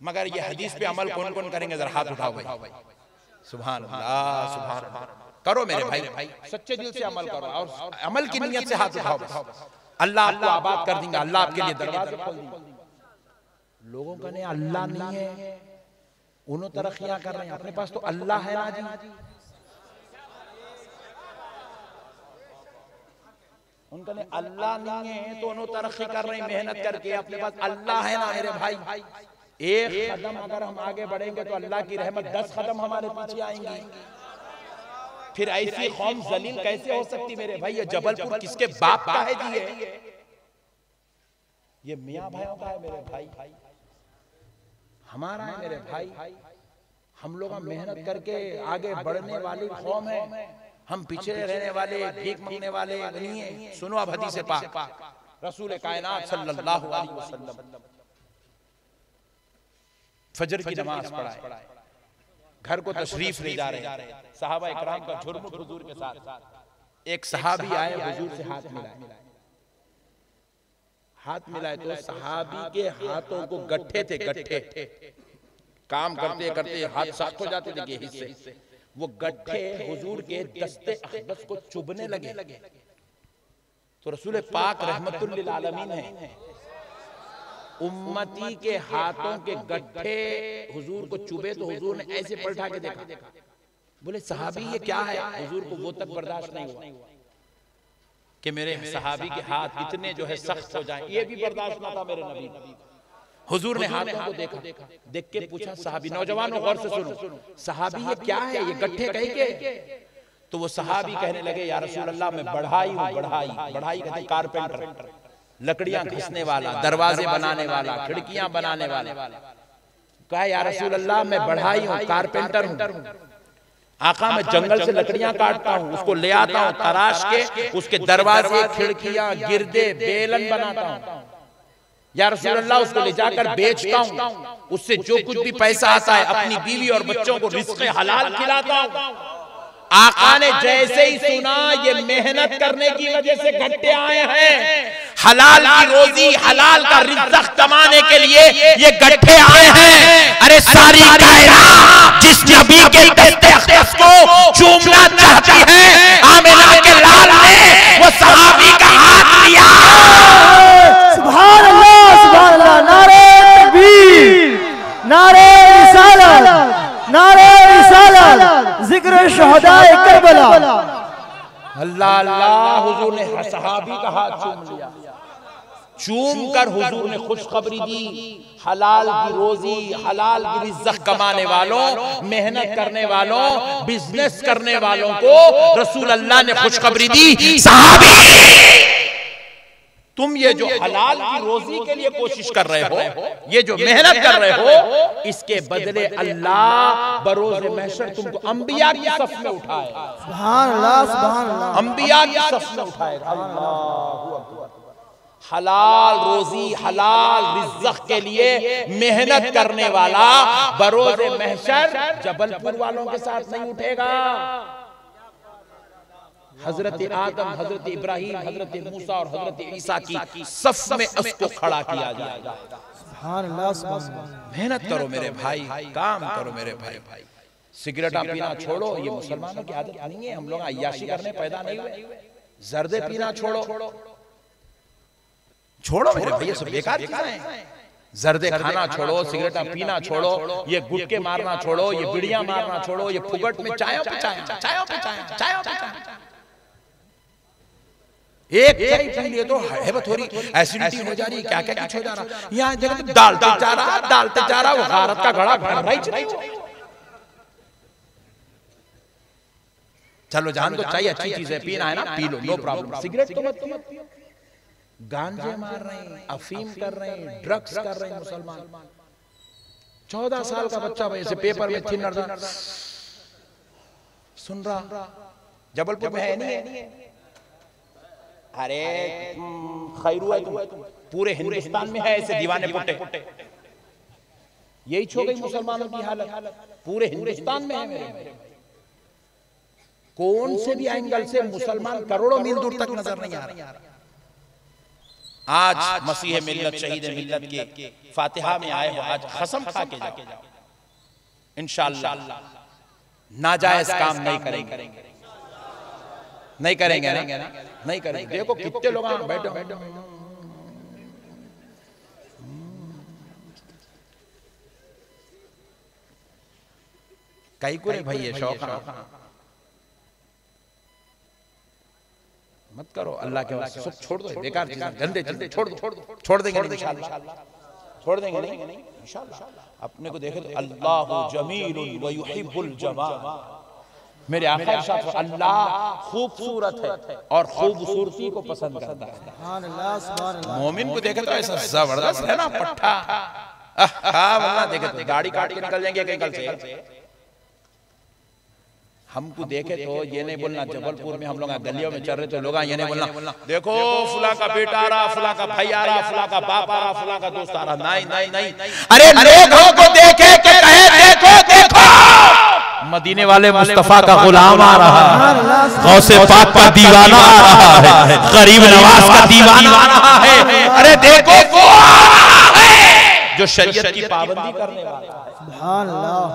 मगर ये हदीस पे अमल कौन कौन करेंगे, जरा हाथ उठाओ भाई। सुभान अल्लाह, सुभान अल्लाह। करो मेरे भाई, सच्चे दिल से अमल करो, और अमल की नियत से हाथ उठाओ। अल्लाह आपको आबाद कर देंगे, अल्लाह आपके लिए दरवाजे खोल देंगे। लोगों का नहीं, अल्लाह नहीं है, उन्हों तरक्कियां कर रहे हैं, अपने पास तो अल्लाह है ना जी। उनका नहीं, अल्लाह नहीं है तो उन्हों तरक्की कर रहे हैं मेहनत करके, अपने पास अल्लाह है ना मेरे भाई। एक कदम अगर हम आगे बढ़ेंगे तो अल्लाह की रहमत 10 कदम हमारे पीछे आएंगी। फिर ऐसी कौम जलील कैसे हो सकती मेरे भाई? ये जबलपुर किसके बाप का है जी? ये मियां भाइयों का है मेरे भाई, हमारा है मेरे भाई। हम लोग मेहनत करके आगे बढ़ने वाली कौम है, हम पीछे रहने वाले, भीख मांगने वाले नहीं है। सुनो अब हदीस पाक, रसूल कायनात सल्लल्लाहु अलैहि वसल्लम फजर की नमाज पढ़ाए, घर को तशरीफ ले जा रहे हैं, सहाबा इकराम का झुरमुट हुजूर के साथ। एक सहाबी आए, हुजूर से हाथ मिलाए, हाथ मिलाए तो सहाबी के हाथों को गट्ठे थे, गट्ठे काम करते करते हाथ सख्त हो जाते थे हिस्से, वो गट्ठे हुजूर के दस्ते अक़दस को चुभने लगे। तो रसूल पाक रहमतुल लिल आलमीन है, उम्मती के हाथों के गट्ठे हुजूर को चुभे तो हुजूर ने ऐसे पलटा के देखा, बोले सहाबी ये क्या है? हुजूर को वो तक बर्दाश्त नहीं हुआ कि मेरे सहाबी के हाथ इतने जो है सख्त हो जाएं, ये भी बर्दाश्त ना था मेरे नबी। हुजूर ने हाथों को देखा, देख के पूछा सहाबी, नौजवानों गौर से सुनो, सहाबी ये क्या है, ये गट्ठे कहीं के? तो वो सहाबी कहने लगे, या रसूल अल्लाह मैं बढ़ाई हूं, बढ़ाई कहते कारपेंटर, लकड़ियां घिसने वाला, दरवाजे बनाने वाला, खिड़कियां बनाने वाला। कहा या रसूल अल्लाह मैं बढ़ाई हूं, कारपेंटर हूं, आका मैं जंगल से लकड़ियां काटता हूं, उसको ले आता हूं तराश के, उसके दरवाजे, खिड़कियां, गिरदे, बेलन बनाता हूं। या रसूल अल्लाह उसको ले जाकर बेचता हूं, उससे जो कुछ भी पैसा आता है अपनी बीवी और बच्चों को रिज़्क़े हलाल खिलाता हूं। आका ने जैसे ही सुना ये मेहनत करने की वजह से गट्टे आए हैं, हलाल की रोजी, हलाल का रिज़्क़ कमाने के लिए ये गट्ठे आए हैं। अरे सारी कायनात जिस नबी के दस्ते अक़दस को चूमना चाहती है, आमिना के लाल ने वो सहाबी का हाथ लिया। सुभान अल्लाह, सुभान अल्लाह। नारे तकबीर, नारे रिसालत, नारे रिसालत, जिक्र शहदाए करबला। अल्लाह अल्लाह, हुजूर ने सहाबी का हाथ चूम लिया। चूम कर हुजूर ने खुशखबरी दी, हलाल की रोजी, हलाल की रिज़्क़ कमाने वालों, मेहनत करने वालों, बिजनेस करने वालों को रसूल अल्लाह ने खुशखबरी दी, सहाबी तुम ये जो हलाल की रोजी के लिए कोशिश कर रहे हो, ये जो मेहनत कर रहे हो, इसके बदले अल्लाह बरोज़े महशर तुमको अंबिया की सफ में उठाएगा। सुभान अल्लाह, सुभान अल्लाह। अंबिया की सफ में उठाएगा। अल्लाहू अकबर। हलाल रोजी, हलाल रिज़्क़ के लिए मेहनत करने वाला बरोज़े महशर जबलपुर वालों के साथ नहीं उठेगा। हजरत आदम, हजरत इब्राहिम, हजरत मूसा और हजरत ईसा की सफ में उसको खड़ा किया जाएगा। सुभान अल्लाह, सुभान अल्लाह। मेहनत करो मेरे भाई, काम करो मेरे भाई। सिगरेट पीना छोड़ो, ये मुसलमानों की आदत नहीं है, हम लोग अय्याशी करने पैदा नहीं हुए। जर्दे पीना छोड़ो, छोड़ो मेरे भाई, ये सब बेकार चीजें हैं। जर्दे खाना छोड़ो, सिगरेट पीना छोड़ो, ये गुटके मारना छोड़ो, ये बीड़ियां मारना छोड़ो, ये फुगट में चायों पे चाय, एक चाय पी लिए तो हैबत हो रही, एसिडिटी हो जा रही, क्या क्या कुछ हो जा रहा। यहाँ जगह डालते जा रहा, वो गारत का घड़ा भर रहा ही। चलो जान दो, चाहिए अच्छी चीज है, पीना है ना P low, no problem. Cigarette तो मत पियो। गांजे मार रहे हैं, अफीम कर रहे हैं, ड्रग्स कर रहे हैं मुसलमान। 14 साल का बच्चा भाई ऐसे पेपर में थी नर्दा सुन रहा, जबलपुर में है नहीं? अरे खैरू है तुम, पूरे हिंदुस्तान में है ऐसे दीवाने पुट्टे। यही छो गई मुसलमानों की हालत, पूरे हिंदुस्तान में है मेरे। कौन से भी एंगल से मुसलमान करोड़ों मील दूर तक नजर नहीं आ रहा। आज मसीह मिल्लत शहीद मिल्लत के फातिहा में आए हो, आज कसम खा के जाओ इंशाअल्लाह नाजायज काम नहीं करेंगे, नहीं करेंगे ना, नहीं करेंगे। देखो कितने लोग बैठे कई को भाई ये शौक मत करो, अल्लाह के वास्ते सब छोड़ दो, बेकार चीजें गंदे चीजें छोड़ देंगे इंशाअल्लाह, छोड़ देंगे नहीं इंशाअल्लाह। अपने को देखे तो अल्लाहु जमीलुन व युहिब्बुल जमाल, मेरे आका इरशाद, अल्लाह खूबसूरत है और खूबसूरती को पसंद करता है। सुभान अल्लाह, सुभान अल्लाह। मोमिन को देखे तो ऐसा जबरदस्त है ना पट्टा, वरना देखे तो गाड़ी काट के निकल जाएंगे कहीं कल से। हमको देखे तो ये नहीं बोलना, जबलपुर में हम लोग गलियों में चल रहे थे, लोग ये नहीं बोलना देखो फुला का बेटा आ रहा, फुला का भाई आ रहा, फुला का बाप आ रहा, फुला का दोस्त आ रहा। नहीं। अरे लोगों को देखे के कहे देखो मदीने वाले मुस्तफा का गुलाम आ रहा है, गौसे पाक का दीवाना आ रहा है, गरीब नवाज का दीवाना आ रहा है। अरे देखो वो आ रहा है जो शरीयत की पाबंदी करने वाला है। सुभान अल्लाह।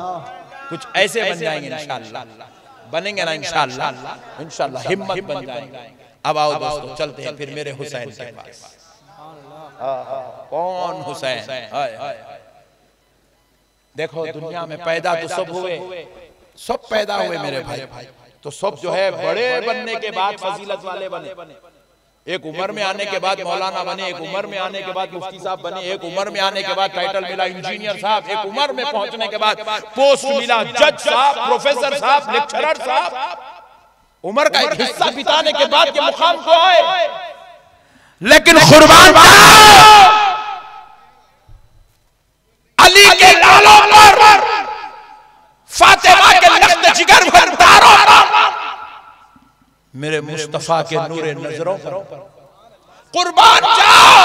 कुछ ऐसे बन जाएंगे इंशाअल्लाह, बनेंगे ना इंशाअल्लाह हिम्मत बन जाएंगे। अब आओ दोस्तों चलते हैं फिर मेरे हुसैन के पास। कौन हुसैन? देखो दुनिया में पैदा तो सब हुए, सब पैदा हुए मेरे भाई, तो सब जो है बड़े बनने के बाद फजीलत वाले बने। एक उम्र में आने के बाद मौलाना बने, एक उम्र में आने के बाद मुफ्ती साहब बने, एक उम्र में आने के बाद टाइटल मिला इंजीनियर साहब, एक उम्र में पहुंचने के बाद पोस्ट मिला जज साहब, प्रोफेसर साहब, लेक्चरर साहब। उम्र का एक हिस्सा बिताने के बाद के मुकाम को आए। लेकिन कुर्बान अली के लालों पर, फातिमा के लख्त जिगर पर, दारों पर, मेरे मुस्तफा के नूरे नजरों पर कुर्बान जाओ।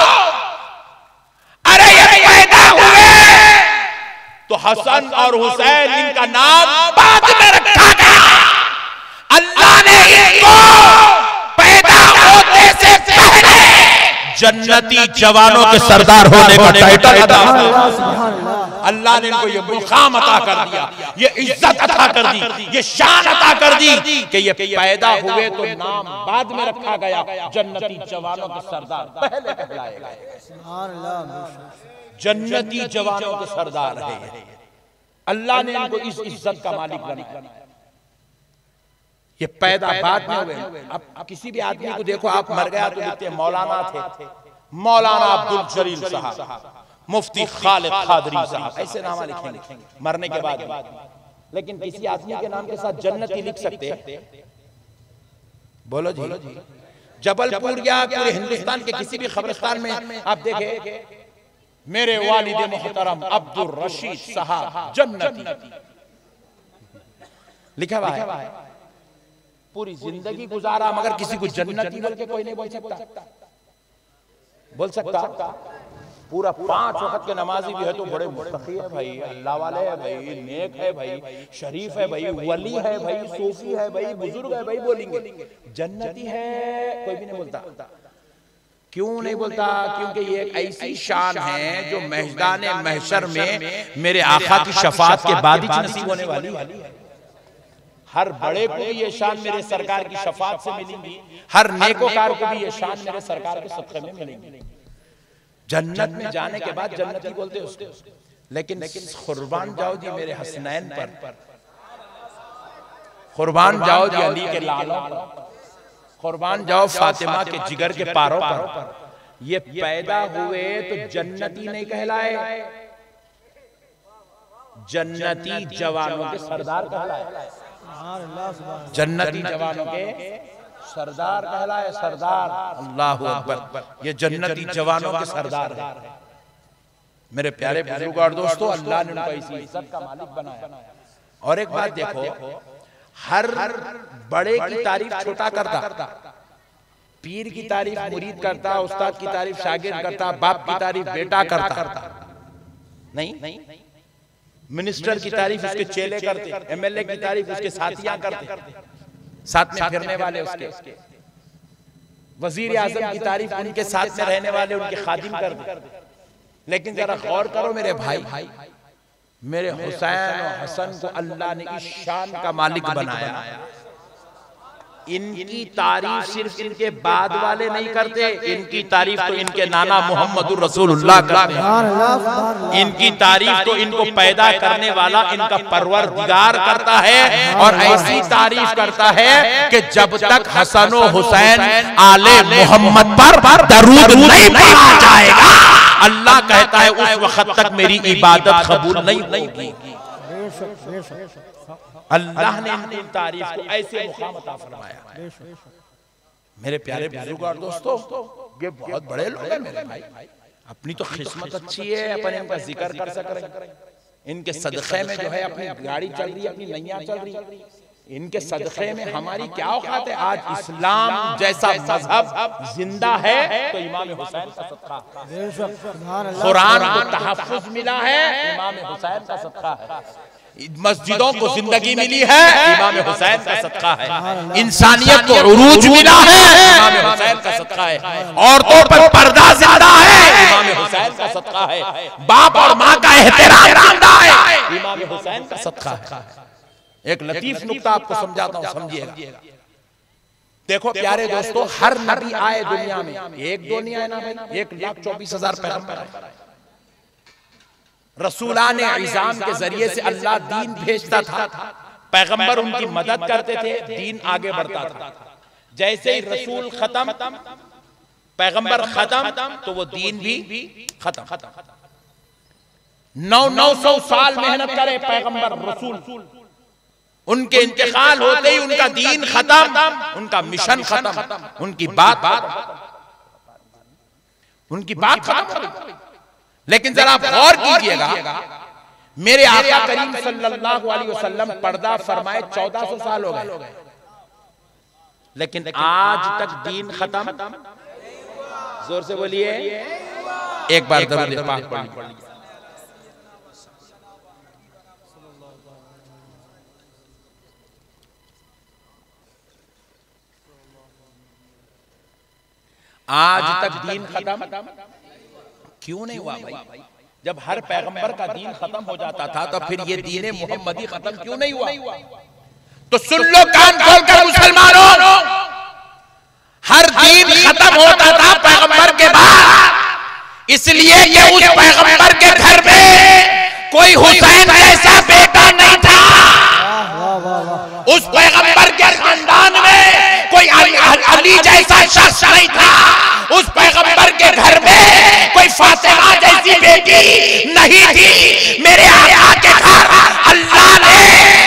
अरे ये पैदा हुए तो हसन और हुसैन इनका नाम बाद में रखा गया। अल्लाह ने इनको पैदा होते से पहले जन्नती जवानों के सरदार होने का टाइटल अता किया। अल्लाह ने इनको ये मुकाम अता कर दिया, ये इज्जत अता कर दी, ये शान अता कर दी कि ये पैदा हुए तो नाम बाद में रखा गया, जन्नती जवानों के सरदार पहले कहलाए गए। सुभान अल्लाह। जन्नती जवानों के सरदार है। अल्लाह ने इनको इस इज्जत का मालिक बनाया। ये पैदा बाद में हुए। अब किसी भी आदमी को देखो, आप मर गया तो लिखते मौलाना थे, मौलाना अब्दुल जलील साहब, मुफ्ती खालिद कादरी साहब, ऐसे नाम लिखेंगे मरने के बाद। लेकिन किसी आदमी के नाम के साथ जन्नती लिख सकते हैं? बोलो जी। जबलपुर या पूरे हिंदुस्तान के किसी भी कब्रिस्तान में आप देखें मेरे वालिद मोहतरम अब्दुल रशीद साहब जन्नती लिखा हुआ है। पूरी जिंदगी गुजारा मगर किसी को जन्नती बोल के कोई नहीं बोल सकता। पूरा 5 वक्त के नमाजी भी है तो बड़े मुत्तकी है भाई, अल्लाह वाले है भाई, नेक है भाई, शरीफ है भाई, वली है भाई, सूफी है भाई, बुजुर्ग है भाई, बोलेंगे। जन्नती है कोई भी नहीं बोलता। क्यों नहीं बोलता? क्योंकि ये एक ऐसी शान है जो मैदान महशर में मेरे आका की शफाअत के बाद ही नसीब होने वाली है। हर बड़े को भी ये शान मेरे सरकार की शफाअत से मिलेगी, हर नेकोकार को भी ये शान मेरे सरकार के सदक़े में मिलेगी। जन्नत में जाने के बाद जन्नती बोलते उसको। लेकिन कुर्बान जाओ जी मेरे हसनैन पर, कुर्बान जाओ जी अली के लालों पर, कुर्बान जाओ फातिमा के जिगर के पारों पर। ये पैदा हुए तो जन्नती नहीं कहलाए, जन्नती जवानों के सरदार कहलाए। जन्नती जवानों के सरदार कहलाए, सरदार। अल्लाहु अकबर। ये जन्नती जवानों के सरदार है। मेरे प्यारे बुजुर्ग और दोस्तों, अल्लाह ने उनको इसी इज्जत का मालिक बनाया। और एक बात देखो, हर बड़े की तारीफ छोटा करता, पीर की तारीफ मुरीद करता, उस्ताद की तारीफ शागिर्द करता, बाप की तारीफ बेटा करता नहीं, मिनिस्टर की तारीफ उसके चेले करते, एमएलए की तारीफ उसके साथियां करते, साथ में फिरने वाले उसके, वजीर आजम की तारीफ उनके साथ में रहने वाले उनके खादिम करते। लेकिन जरा गौर करो मेरे भाई, मेरे हुसैन और हसन को अल्लाह ने इस शान का मालिक बनाया। इनकी तारीफ सिर्फ इनके बाद वाले नहीं करते, इनकी तारीफ तो इनके नाना मोहम्मदुर रसूलुल्लाह करते हैं। इनकी तारीफ तो इनको पैदा करने वाला इनका परवरदिगार करता है, और ऐसी तारीफ करता है कि जब तक हसन और हुसैन आले मोहम्मद पर दरूद नहीं पढ़ा जाएगा, अल्लाह कहता है उस वक्त तक मेरी इबादत कबूल नहीं होगी। अल्लाह ने इनकी तारीफ को ऐसे मुकाम अता फरमाया। मेरे प्यारे बुजुर्ग और दोस्तों, ये बहुत बड़े लोग हैं मेरे भाई, अपनी तो किस्मत अच्छी है, अपन इनका जिक्र कर सक रहे हैं। इनके सदक़े में जो है अपनी गाड़ी चल रही है, अपनी नैया चल रही है, इनके सदक़े में हमारी क्या औकात है। आज इस्लाम जैसा मजहब जिंदा है तो इमाम हुसैन का सदका, कुरान को तहफ्फुज़ मिला है, इमाम हुसैन का सदका है। मस्जिदों को जिंदगी मिली है, इमाम हुसैन का सदका है। इंसानियत को उरूज मिला है, इमाम हुसैन का सदका है। औरतों पर पर्दा जिंदा है, इमाम हुसैन का सदका है। बाप और माँ का एहतराम जिंदा है, इमाम हुसैन का सदका है। एक लतीफ नुक्ता आपको समझाता हूँ, समझिएगा। देखो प्यारे दोस्तों, हर नबी आए दुनिया में, एक दो नहीं आए ना भाई, 1,24,000 पैगंबर आए। रसूलान इज़ाम के जरिए से अल्लाह दीन भेजता था, पैगंबर उनकी मदद करते थे, दीन आगे बढ़ता था। जैसे ही रसूल खत्म, पैगंबर खत्म, तो वो दीन भी खत्म। 900 साल मेहनत करे पैगंबर रसूल, उनके इंतकाल होते ही उनका दीन खत्म, उनका मिशन खत्म, उनकी बात खत्म। लेकिन जरा आप गौर कीजिएगा, मेरे आका करीम सल्लल्लाहु अलैहि वसल्लम पर्दा फरमाए 1400 साल हो गए, लेकिन आज तक दीन खत्म। जोर से बोलिए, एक बार दरूद पाक पढ़ लीजिए। आज तक दीन खत्म क्यों नहीं हुआ भाई? जब हर पैगंबर का दीन खत्म हो जाता था, तो फिर ये दीन मोहम्मदी खत्म क्यों नहीं हुआ? तो सुन लो कान खोलकर मुसलमानों, हर दीन खत्म होता था पैगंबर के बाद, इसलिए कि उस पैगंबर के घर में कोई हुसैन जैसा बेटा नहीं था। उस पैगंबर के खानदान में कोई अली जैसा शख्स नहीं था। उस पैगंबर के घर में कोई फातिमा जैसी बेटी नहीं थी। मेरे आका के घर अल्लाह ने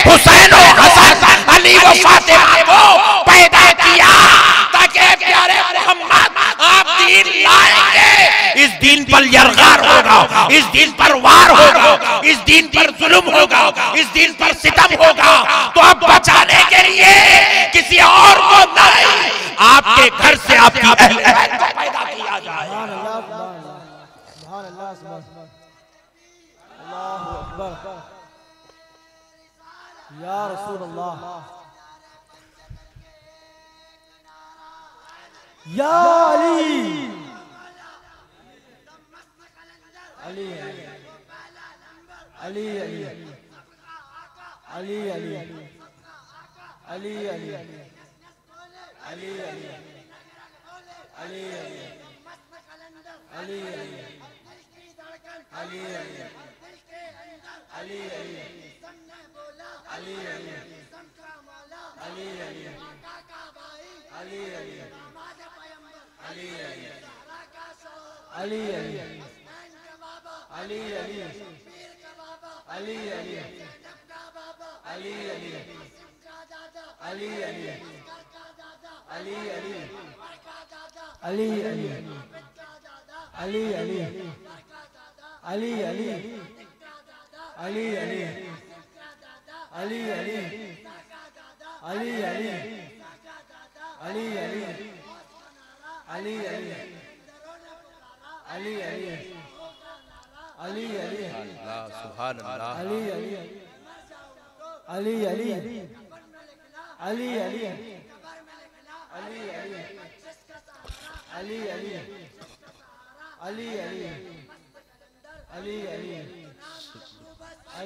हुसैन और हसन, अली व फातिमा को पैदा किया, ताकि प्यारे मोहम्मद आप दीन लाएंगे, इस दीन पर यरगार होगा, इस दीन पर वार होगा, इस दीन पर जुल्म होगा, इस दीन पर सितम होगा, तो अब बचाने के लिए किसी और को नहीं, आपके घर से आपकी अहल को पैदा किया जाए। या रसूल अल्लाह, या अली, अली अली अली अली अली अली अली अली अली अली अली अली अली अली अली अली अली अली अली अली अली अली अली अली अली अली अली अली अल्लाह सुभान अल्लाह अली अली अली अली अली अली अली अली अली अली अली अली अली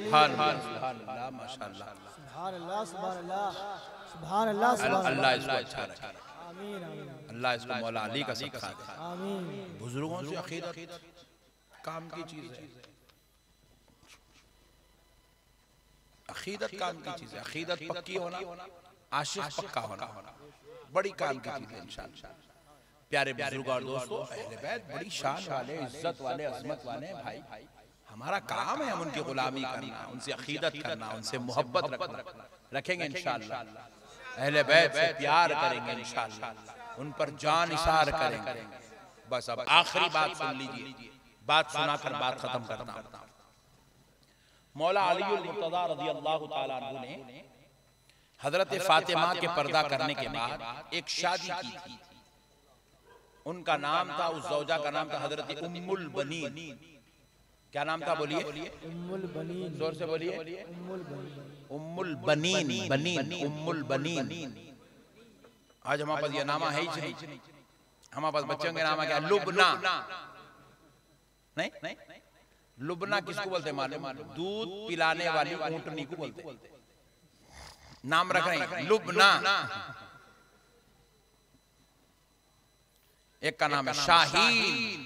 सुभान अल्लाह माशाअल्लाह सुभान अल्लाह सुभान अल्लाह सुभान अल्लाह सुभान अल्लाह इसको अच्छा रखे, आमीन आमीन अल्लाह इसको मौला अली का सदका दे। आमीन। बुजुर्गों से अकीदत काम की चीज है, अकीदत काम की चीज है। अकीदत पक्की होना, आशिक पक्का होना बड़ी काम की चीज है इंशाअल्लाह। प्यारे बुजुर्ग और दोस्तों, अहले बैत बड़ी शान वाले, इज्जत वाले, अजमत वाले हैं भाई। हमारा काम है हम उनकी गुलामी करना, उनसे अकीदत करना, उनसे मोहब्बत रखना। रखेंगे इंशाअल्लाह, अहले बैत से प्यार करेंगे इंशाअल्लाह, उन पर जान निसार करेंगे। बस अब आखिरी बात सुन लीजिए, बात सुनाकर बात खत्म करता हूं। मौला अलीउल मुर्तज़ा रज़ियल्लाहु ताला अन्हु ने हजरत फातिमा के पर्दा करने के बाद एक शादी की थी। उनका नाम था, उस ज़ौजा का नाम था हजरत उम्मुल बनीन। क्या नाम था बोलिए? उम्मुल बनीन। जोर से बोलिए। उम्मुल बनीन। उम्मुल बनीन, बनीन, उम्मुल बनीन। आज हमारे पास ये नामा है ही नहीं। हमारे पास बच्चों के नाम क्या? लुबना। नहीं, लुबना किसको बोलते हैं मालूम? दूध पिलाने वाली ऊंटनी को बोलते हैं। नाम रख रहे हैं लुबना। एक का नाम है शाहीन।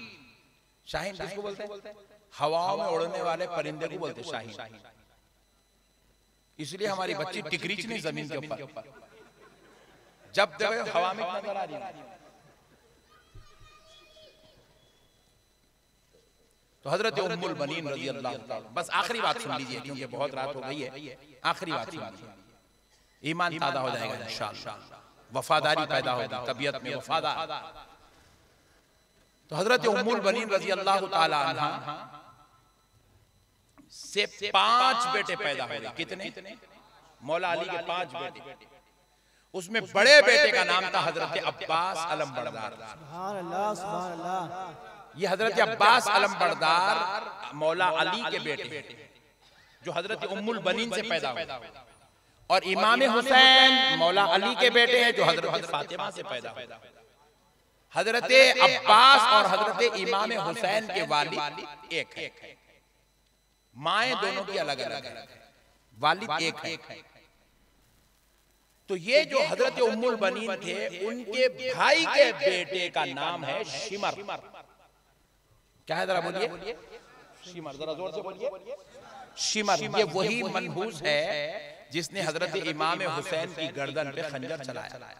शाहीन किसको बोलते हैं? हवाओं में उड़ने वाले परिंदे को बोलते हैं शाहीन। इसलिए हमारी बच्ची टिकरीच नहीं जमीन के ऊपर, जब देखो हवा में नजर आ रही है। तो हजरत उम्मुल बनीन रज़ियल्लाहु ताला, बस आखिरी बात सुन लीजिए क्योंकि बहुत रात हो गई है। आखिरी बात सुन लीजिए, ईमान पैदा हो जाएगा इंशाअल्लाह, वफादारी पैदा होगी, तबीयत में वफादार। तो हजरत उम्मुल बनीन रज़ियल्लाहु ताला अन्हा से 5 बेटे पैदा हुए। कितने? मौला अली के 5 बेटे। उसमें बड़े बेटे का नाम था हजरत अब्बास अलमबरदार। सुभान अल्लाह सुभान अल्लाह। ये हजरत अब्बास अलमबरदार मौला अली के बेटे, जो हजरत उम्मुल बनीन से पैदा हुए। और इमाम हुसैन मौला अली के बेटे हैं, जो हजरत फातिमा से पैदा हुए। हजरत अब्बास और हजरत इमाम हुसैन के वालिद एक है, माएं दोनों की अलग अलग है, वालिद एक है। तो ये जो हजरत उम्मुल बनीन थे, उनके भाई के बेटे का नाम है शिमर। क्या है जरा बोलिए? शिमर, जरा जोर से बोलिए। शिमर ये वही मनहूस है जिसने हजरत इमाम हुसैन की गर्दन पे खंजर चलाया।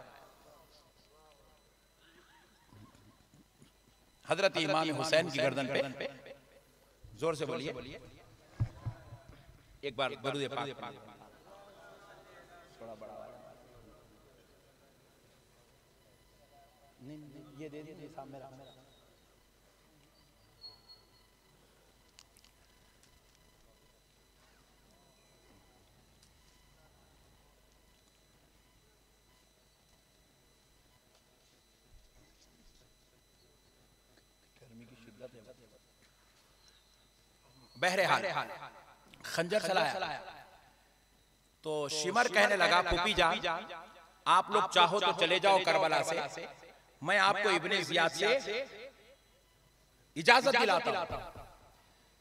हजरत इमाम हुसैन की गर्दन पे, जोर से बोलिए एक बार दरूद पाक। थोड़ा बड़ा नहीं, ये दे दीजिए सामने। बहरहाल खंजर चलाया तो शिमर कहने लगा, फूफी जान आप लोग चाहो तो चले जाओ करबला से, मैं आपको इब्ने जियाद से इजाजत दिलाता हूं।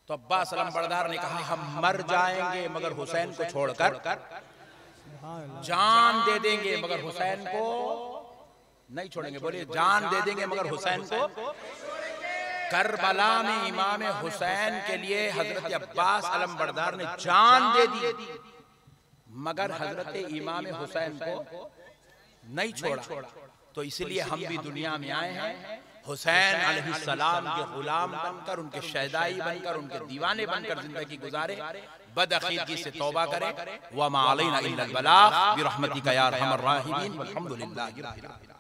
तो अब्बास अलमबरदार ने कहा, हम मर जाएंगे मगर हुसैन को छोड़कर, जान दे देंगे मगर हुसैन को नहीं छोड़ेंगे। बोलिए, जान दे देंगे मगर हुसैन को। करबला में इमाम हुसैन के लिए हजरत अब्बास अलमबरदार ने जान दे दी, मगर हजरत इमाम हुसैन को नहीं छोड़ा। तो इसलिए हम भी दुनिया में आए हैं हुसैन अलैहिस्सलाम के गुलाम बनकर, उनके शहदाई बनकर, उनके दीवाने बनकर जिंदगी गुजारे। बदअकीदगी से तौबा करें। व मा अलैना इल्लल बलाग बिरहमतिका या अरहमर राहिमीन। वल्हम्दुलिल्लाहि रब्बिल आलमीन।